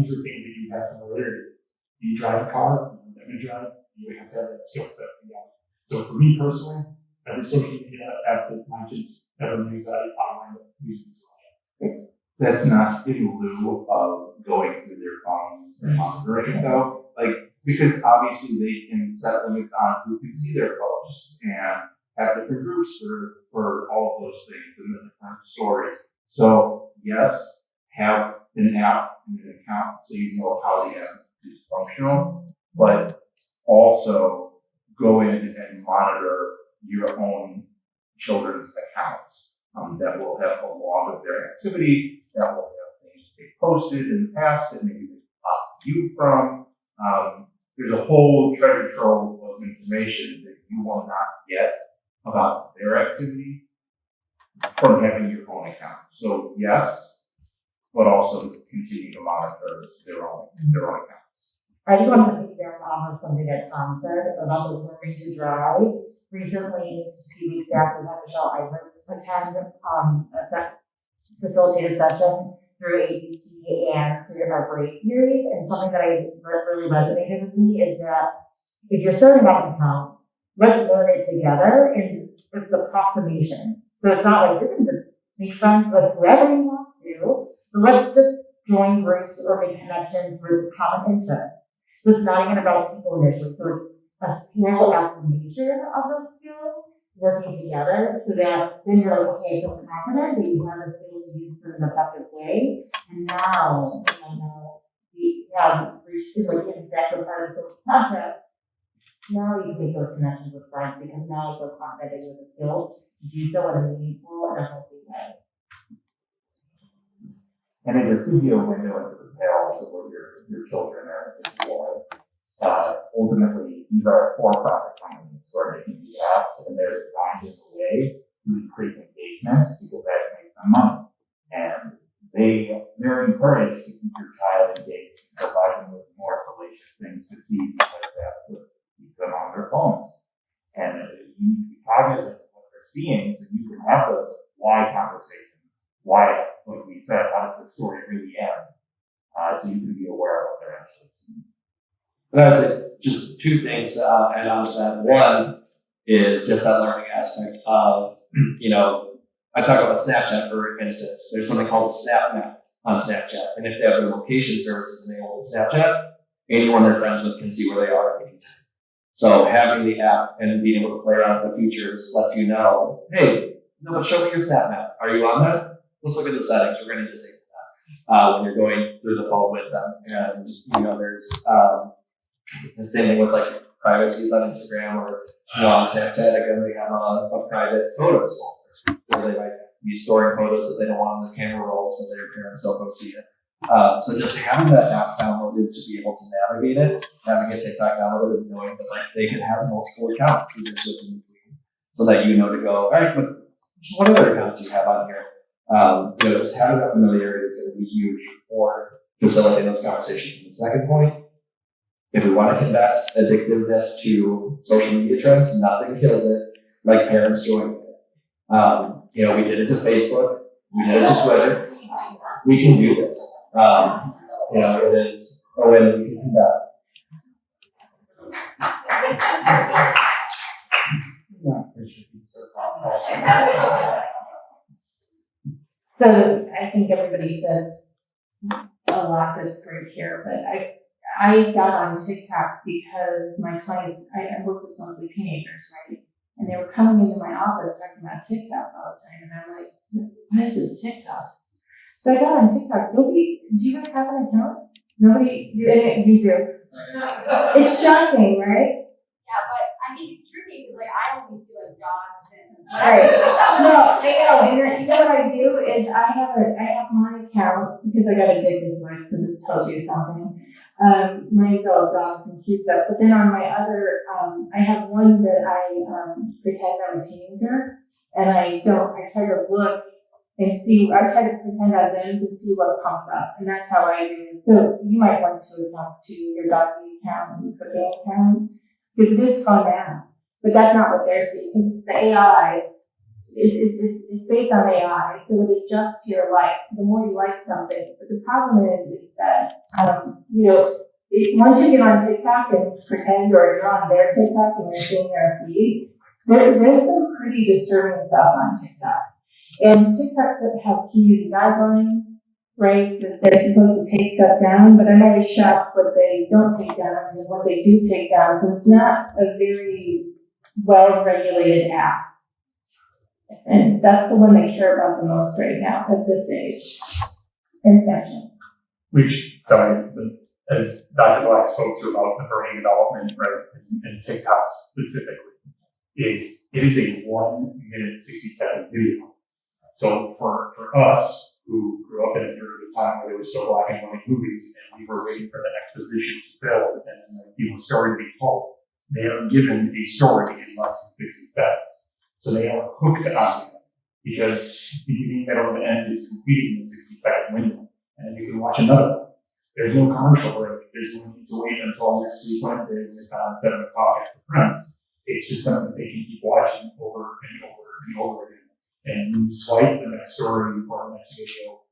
These are things that you have familiarity with. You drive a car, you let me drive, you have to have that skill set together. So for me personally, every social media app that my kids ever use, I find using this. That's not in lieu of going through their phones and monitoring though. Like, because obviously they can set limits on who can see their posts and have different groups for all of those things and the different stories. So yes, have an app and an account so you know how the app is functional, but also go in and monitor your own children's accounts that will have a log of their activity, that will have things they posted in the past that maybe they popped you from. There's a whole treasure trove of information that you will not get about their activity from having your own account. So yes, but also continue to monitor their own accounts. I just want to piggyback off of something that Tom said about the learning to drive. Recently, just a few weeks after that, Michelle, I attend a facilitated session through APT and through our Brave series, and something that really resonated with me is that if you're starting off an account, let's learn it together, and it's approximation. So it's not like you're going to just make friends with whoever you want to, but let's just join groups or make connections with common interests. So it's not even about people initially. So it's a skill affirmation of those skills working together so that then you're like, okay, I feel confident that you have the skills to use in an effective way. And now we have reached like exactly part of the social contract. Now you can make those connections with friends because now you feel confident with the skills to do so in a meaningful and a healthy way. And it just gives you a window into the perils of what your children are exploring. Ultimately, these are for-profit companies who are making these apps, and they're designed in a way to increase engagement because that makes them money. And they're encouraged to keep your child engaged and provide them with more salacious things to see because that's what keeps them on their phones. And you need to be cognizant of what they're seeing so you can have those why conversations. Why, like we said, how does the story really end? So you can be aware of what they're actually seeing. But I would say just two things to add on to that. One is just that learning aspect of, I talk about Snapchat for instance. There's something called a Snap Map on Snapchat. And if they have their location services enabled in Snapchat, anyone they're friends with can see where they are at any time. So having the app and being able to play around with the features lets you know, hey, but show me your Snap Map. Are you on that? Let's look at the settings. We're going to disable that when you're going through the phone with them. And, there's the same thing with like privacies on Instagram or on Snapchat. Again, they have a private photos folder where they might be storing photos that they don't want on the camera roll so their parents don't go see it. So just having that app downloaded to be able to navigate it, having a TikTok downloaded and knowing that like they can have multiple accounts either switching between, so that you know to go, all right, but what other accounts do you have on here? Just having that familiarity is going to be huge for facilitating those conversations. And the second point, if we want to combat addictiveness to social media trends, nothing kills it like parents joining it. We did it to Facebook, we did it to Twitter. We can do this. It is a way that we can combat. So I think everybody said a lot that's great here, but I got on TikTok because my clients, I work with mostly teenagers, right? And they were coming into my office talking about TikTok all the time, and I'm like, what is this TikTok? So I got on TikTok. Do you guys have an account? Nobody, you do. It's shocking, right? Yeah, but I think it's tricky because like I only see like dogs and. Right. No, I know. And you know what I do is I have my account because I got addicted to it. So this tells you something. Mine's all dogs and cute stuff. But then on my other, I have one that I pretend I'm a teenager, and I try to look and see. I try to pretend I'm them to see what pops up, and that's how I do it. So you might want to attach to your doggy account and cooking account because it is fun now. But that's not what they're seeing. It's the AI. It's based on AI, so it adjusts to your likes. The more you like something, but the problem is that once you get on TikTok and pretend, or you're on their TikTok and you're seeing their feed, there's some pretty disturbing stuff on TikTok. And TikTok has community guidelines, right? That they're supposed to take stuff down, but I'm always shocked what they don't take down and what they do take down. So it's not a very well-regulated app. And that's the one they care about the most right now at this age. Infection. Sorry, as Dr. Black spoke to about the brain development, right, and TikTok specifically, it is a 1 minute 60-second video. So for us who grew up in a period of time where there were still black and white movies and we were waiting for the exposition to build and the story to be told, they are given a story in less than 60 seconds. So they are hooked on it because the beginning, middle, and end is completing the 60-second window. And then you can watch another one. There's no commercial break. There's no need to wait until next week Wednesday when it's on 7 o'clock after Friends. It's just something they can keep watching over and over and over again. And when you swipe, the next story or the next video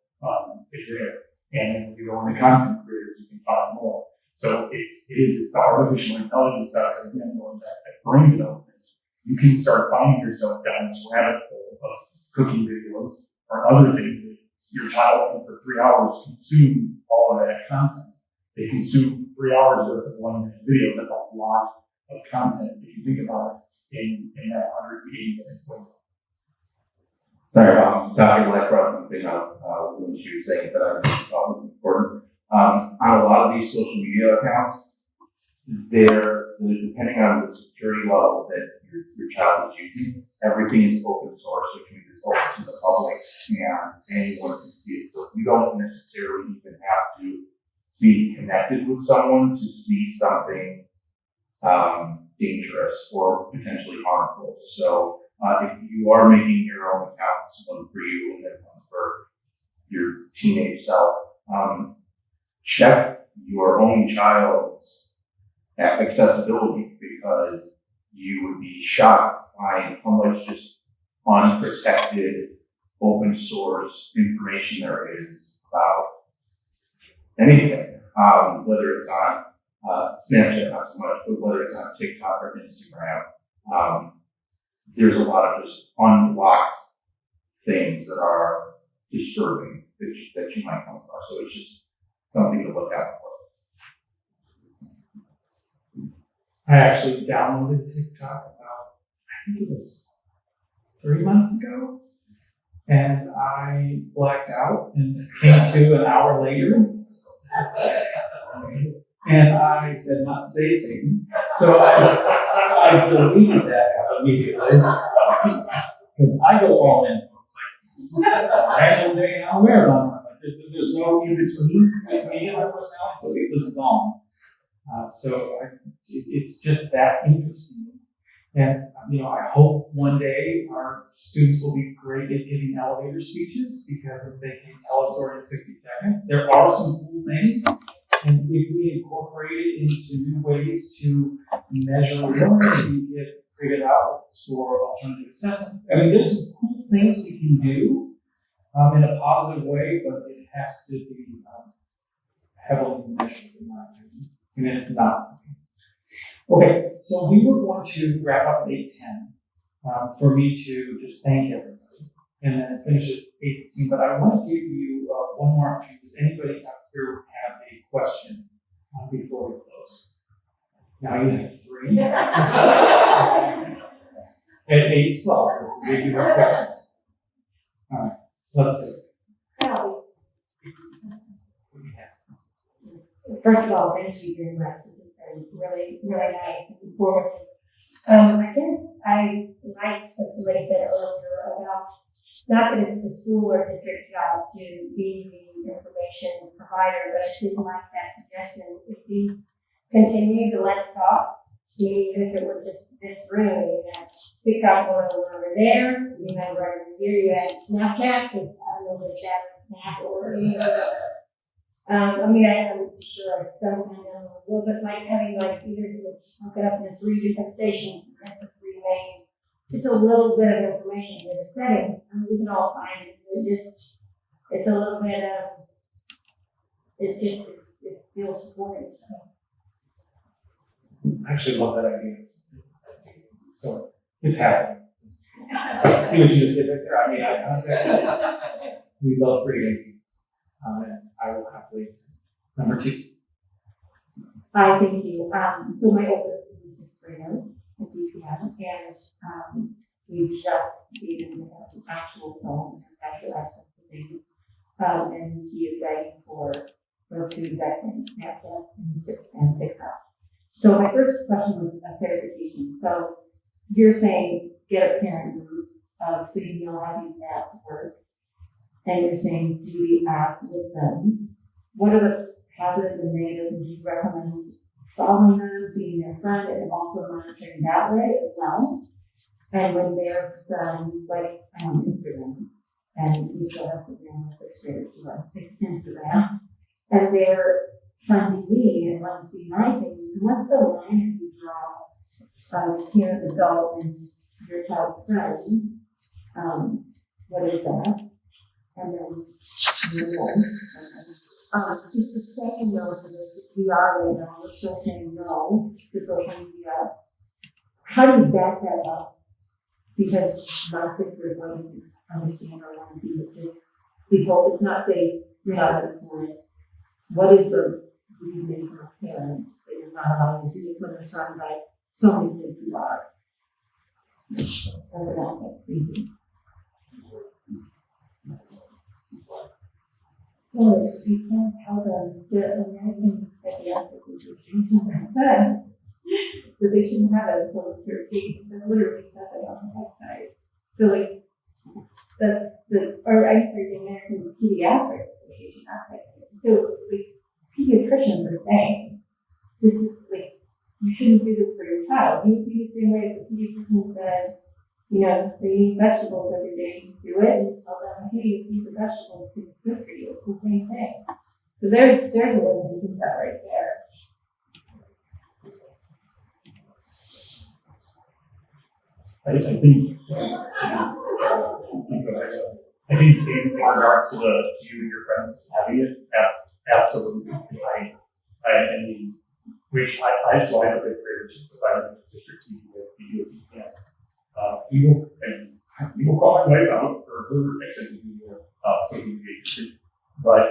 is there. And then when you go into content creators, you can find more. So it's the artificial intelligence out there, again, going back to brain development. You can start finding yourself down this rabbit hole of cooking videos or other things that your child can for 3 hours consume all of that content. They consume 3 hours worth of 1 minute video. That's a lot of content if you think about it in that 180-minute window. Sorry, Dr. Black brought something up when she was saying that I thought was important. On a lot of these social media accounts, depending on the security level that your child is using, everything is open source, which means it's open to the public and anyone can see it. So you don't necessarily even have to be connected with someone to see something dangerous or potentially harmful. So if you are making your own accounts, one for you and then one for your teenage self, check your own child's accessibility, because you would be shocked by how much just unprotected open source information there is about anything, whether it's on Snapchat, not so much, but whether it's on TikTok or Instagram. There's a lot of just unblocked things that are disturbing that you might come across. So it's just something to look out for. I actually downloaded TikTok about, I think it was 3 months ago, and I blacked out and came to an hour later. And I said, not today, Satan. So I deleted that app immediately because I go all in. It's like random day and I'll wear it on. There's no in between with me and my personality, so it was gone. It's just that interesting. And, I hope one day our students will be great at giving elevator speeches, because if they can tell a story in 60 seconds, there are some cool things. And if we incorporate it into new ways to measure learning, we get created outlets for alternative assessment. I mean, there's some cool things we can do in a positive way, but it has to be heavily measured, in my opinion. And it's not. Okay, so we were going to wrap up at 8:10 for me to just thank everybody and then finish at 8:15. But I want to give you one more opportunity. Does anybody out here have a question before we close? Now you have 3. At 8:12, we'll give you more questions. All right, let's see. First of all, thank you very much. This has been really, really nice and informative. I guess I liked what somebody said earlier about not that it's the school or district job to be the information provider, but I did like that suggestion. If these continue to let's talk, even if it was just this room, you had TikTok going over there, you had right over here, you had Snapchat, because I don't know if that's Snap or I mean, I'm sure some kind of a little bit like having like either hook it up in 3 different stations, right, for 3 main. It's a little bit of information in the setting. I mean, we can all find it. It's a little bit of, it feels supportive. So. I actually love that idea. So it's happening. See what you just did right there? I mean, we love creating. And I will happily. Number 2. Hi, thank you. So my oldest is 6th grader at DPM, and we've just given him an actual phone, actual access to things, and he is writing for those 2 veterans, Snapchat and TikTok. So my first question was a clarification. So you're saying get a parent group so you know how these apps work, and you're saying do the app with them. What are the positives and negatives? Do you recommend following them, being their friend, and also monitoring that way as well? And when they're like Instagram, and we still have to be on the 6th grade to Instagram, and they're trying to me and want to see my things. What's the line that you draw here an adult and your child's friends? What is that? And then she's saying no to this VR right now. We're still saying no to social media. How do you back that up? Because my sister is going to understand or want to be just be told it's not safe, you're not going to do it. What is the reason for parents that you're not allowing to do this when they're surrounded by so many kids who are? Well, you can't tell them the American Psychiatric Association said that they shouldn't have it until they're 13. That's literally said it on the website. So, like, that's or I'm sorry, the American Pediatric Association, not psychiatric. So, like, pediatricians are saying this is like, you shouldn't do this for your child. You would be the same way if the pediatrician said, you know, they eat vegetables every day, do it, and tell them, hey, eat the vegetables because it's good for you. It's the same thing. So there's a little bit of that right there. I think in regards to you and your friends having it, absolutely. I mean, which I have a 5th grader, so if I was in the district TV with video, we will call my wife out for her excessive media, social media, but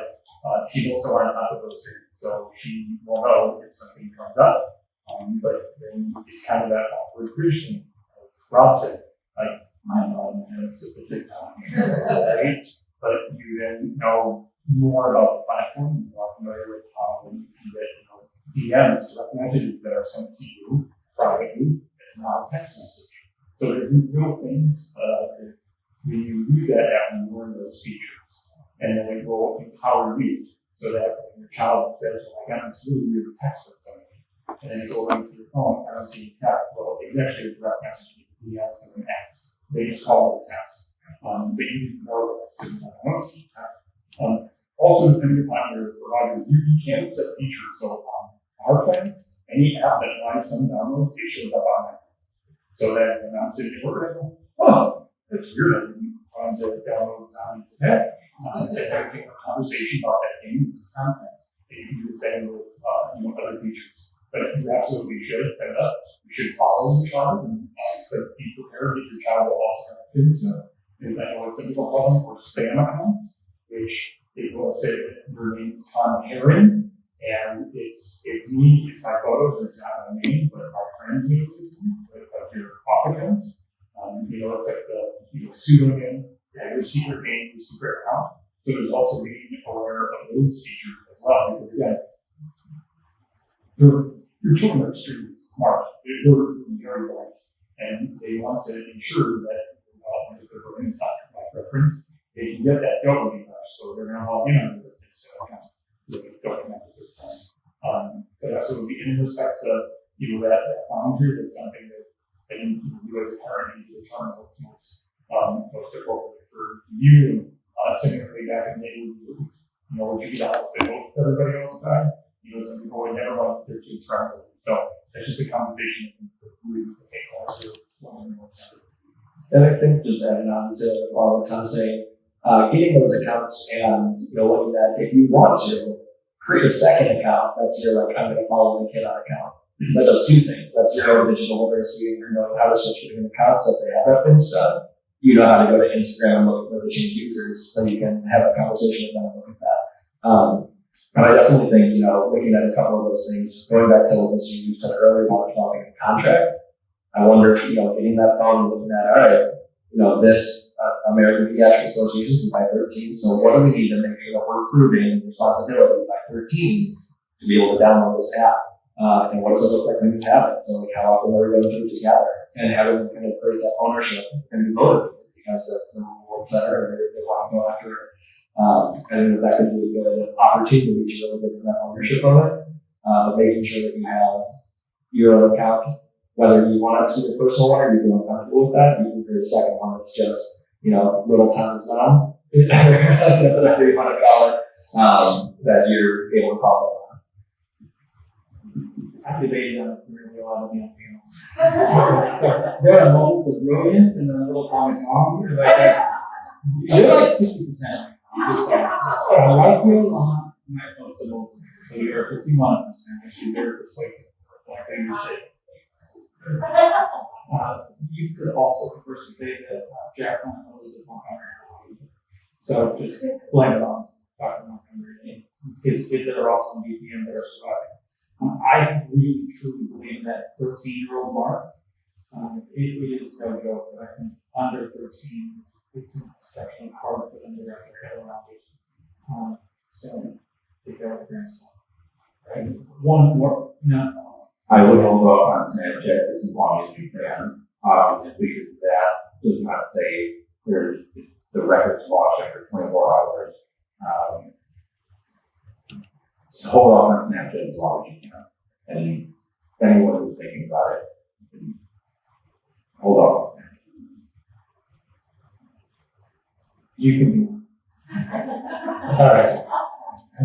she's also on top of those things, so she will know if something comes up. But then it's kind of that awkward Christian, as Rob said, like my mom has a TikTok, right? But you then know more about the platform, you're more familiar with how you can get DMs, direct messages that are sent to you privately. It's not a text message. So there's these little things when you use that app and learn those features, and then it will empower you so that when your child says, "Well, I got this really weird text from somebody," and then you go right to your phone, I don't see a text. Well, it's actually a direct message. We have an app. They just call it a text, but you need to know that. Also, depending upon your provider, you can set features. So on our plan, any app that allows some downloads, it shows up on that. So that when I'm sitting at work, I go, oh, that's weird. I didn't want to download Zombie today. And I have a conversation about that game and its content. And you can do the same with other features. But you absolutely should set it up. You should follow the child and be prepared that your child will also have things. Because I know what some people call them, or spam accounts, which they will say that your name is Tom Herring. And it's me, it's my photos, it's not my name, but my friend's name is me. So it's like your off account. It's like the pseudonym, your secret name, your secret account. So there's also being aware of those features as well, because again, your children are extremely smart. They're very bright, and they want to ensure that if their brain is not by preference, they can get that dopamine rush, so they're going to log in on the things that account. So they can still connect with their friends. But absolutely, in respects to that boundary, that's something that I think you as a parent need to determine what's most appropriate for you. Similarly, back in the day, would you get out with everybody all the time? Some people would never want their kids friends with them. So it's just a conversation that we take all through. And I think just adding on to what Tom's saying, getting those accounts and looking at, if you want to create a second account, that's your I'm going to follow the kid on account. That does two things. That's your own digital literacy, and you're knowing how to switch between accounts if they have things done. You know how to go to Instagram and look for the change users, so you can have a conversation with them and look at that. And I definitely think, looking at a couple of those things, going back to what you said earlier about developing a contract, I wonder if, getting that phone and looking at, all right, this American Pediatric Association is by 13, so what do we need to make sure that we're proving responsibility by 13 to be able to download this app? And what does it look like when you have it? So how often are we going through it together? And having them kind of create that ownership and be motivated, because that's the reward center and they want to go after it. And that could be a good opportunity to really get that ownership of it, but making sure that you have your own account, whether you want it to be your personal one or you feel uncomfortable with that, you can create a second one that's just, little Tom's on, whatever you want to call it, that you're able to call it. I've debated on really a lot of young panels. So there are moments of brilliance and then a little Tommy's mom. You're like 50%. Just like, I like you a lot. My folks are both. So you're 51%. You're very persuasive. So it's like you're safe. You could also conversely say that Jacqueline knows the Montgomery. So just blame it on Dr. Montgomery and his kids that are also on DPM that are surviving. I really truly believe that 13-year-old mark, it is no joke, but I think under 13, it's exceptionally hard for them to wrap their head around it. So, take care of your grandson. Right? One more, no. I would hold off on Snapchat as long as you can, because that does not say there's the record's watched after 24 hours. So hold off on Snapchat as long as you can. And anyone who's thinking about it, hold off on Snapchat. You can do it. All right.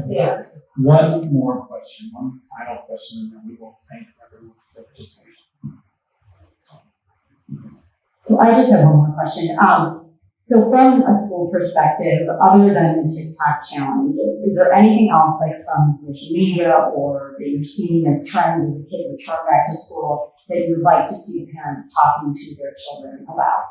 Yeah. One more question, one final question, and then we will thank everyone for their participation. So I just have one more question. So from a school perspective, other than the TikTok challenges, is there anything else like from social media or that you're seeing as trends as the kids return back to school that you would like to see parents talking to their children about?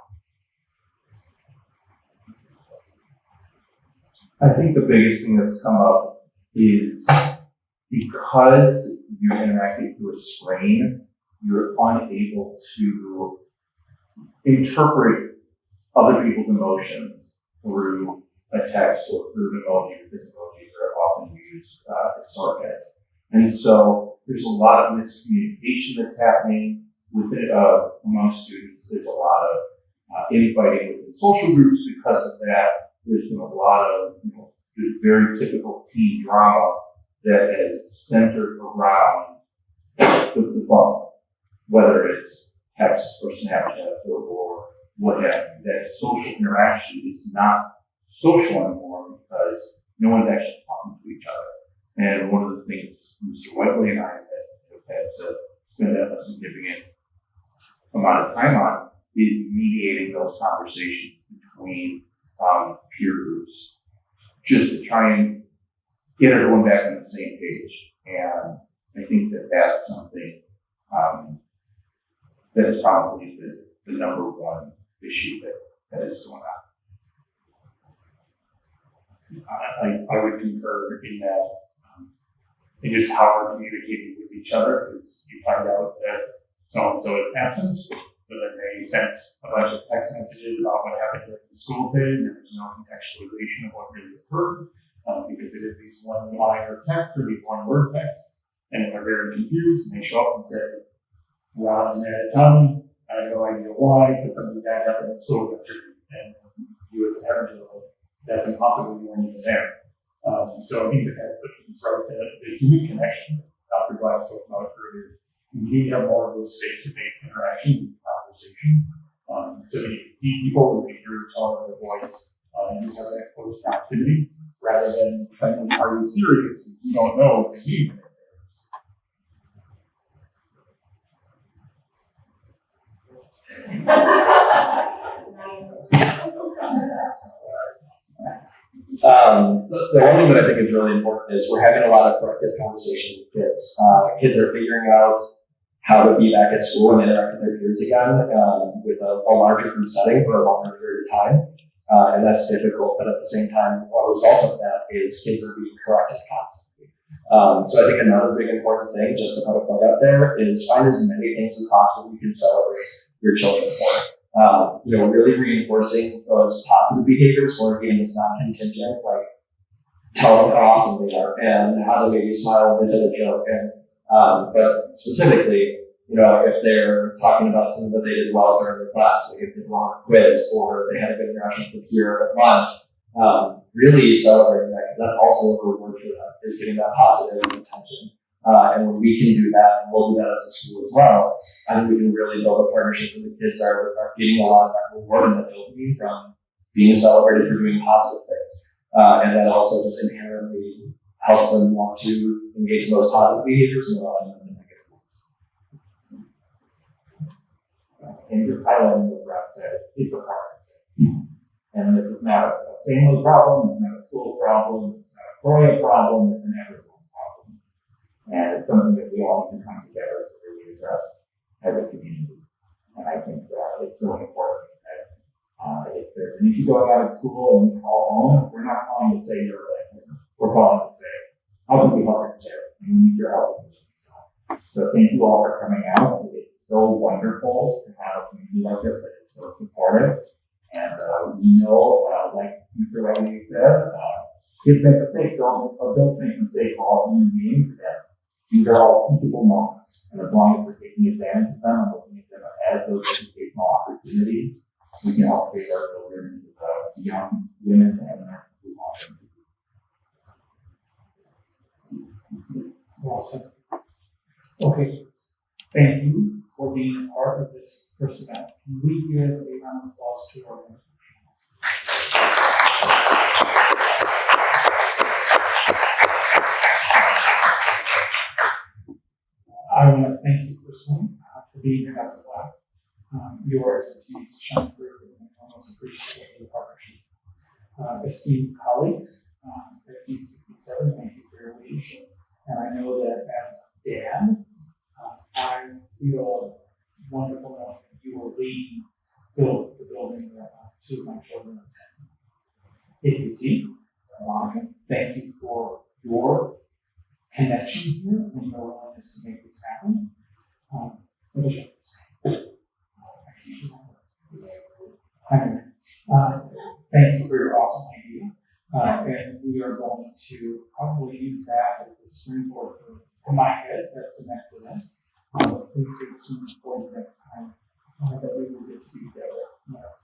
I think the biggest thing that's come up is because you're interacting through a screen, you're unable to interpret other people's emotions through a text or through an emoji, because emojis are often used as sarcasm. And so there's a lot of miscommunication that's happening within among students. There's a lot of infighting within social groups because of that. There's been a lot of very typical teen drama that is centered around the phone, whether it's text or Snapchat or what have you. That social interaction is not social anymore because no one's actually talking to each other. And one of the things Mr. Whiteley and I have had to spend a significant amount of time on is mediating those conversations between peer groups, just to try and get everyone back on the same page. And I think that that's something that is probably the number one issue that is going on. I would concur in that, in just how we're communicating with each other, because you find out that so-and-so is absent, so then they sent a bunch of text messages about what happened during the school day, and there's no contextualization of what really occurred, because it is these one-liner texts or these one-word texts, and they're very confused, and they show up and say, Ron's mad at Tommy, I have no idea why, but something bad happened at school yesterday, and you as an parent are like, that's impossible, you weren't even there. So I think that that's the piece, right, the human connection Dr. Black spoke about earlier. We need to have more of those face-to-face interactions and conversations, so that you can see people, you can hear the tone of their voice, and you have that close proximity, rather than saying, are you serious? You don't know if you even is The one thing that I think is really important is we're having a lot of productive conversation with kids. Kids are figuring out how to be back at school and interact with their peers again with a larger group setting for a longer period of time. And that's difficult, but at the same time, a result of that is kids are being corrected constantly. So I think another big important thing, just to put a plug out there, is find as many things as possible you can celebrate your children for. Really reinforcing those positive behaviors where again it's not contingent, like tell them how awesome they are and how they make you smile when they say a joke. And but specifically, if they're talking about something that they did well during the class, like if they did well on a quiz or they had a good interaction with the peer at lunch, really celebrating that, because that's also a reward for them, is getting that positive attention. And when we can do that, and we'll do that as a school as well, I think we can really build a partnership where the kids are getting a lot of that reward and that dopamine from being celebrated for doing positive things. And that also just inherently helps them want to engage in those positive behaviors more often than the negative ones. and just highlighting what Rob said, it's a partnership. And this is not a family problem, it's not a school problem, it's not a Korea problem, it's an everyone problem. And it's something that we all need to come together to really address as a community. And I think it's so important that if there's an issue going on at school and we call home, we're not calling to say you're right. We're calling to say, how can we help you today? And we need your help. So thank you all for coming out. It's so wonderful to have a community like this that is so supportive. And we know, like Mr. Wagner said, kids make mistakes, adults make mistakes, all human beings, and these are all teachable moments. And as long as we're taking advantage of them and looking at them as those educational opportunities, we can help save our children, young women, and their awesome. Awesome. Okay, thank you for being a part of this first event. Can we give a round of applause to our organization? I want to thank you personally for being here, Dr. Black. Your expertise shone through, and I most appreciate the partnership. Esteemed colleagues at D67, thank you for your leadership. And I know that as a dad, I feel wonderful knowing that you will build the building that two of my children attend. APT, thank you for your connection here and your willingness to make this happen. Thank you for your awesome idea. And we are going to probably use that as the springboard for my head. That's the next event. Please stay tuned for the next time that we will get to be together. Yes.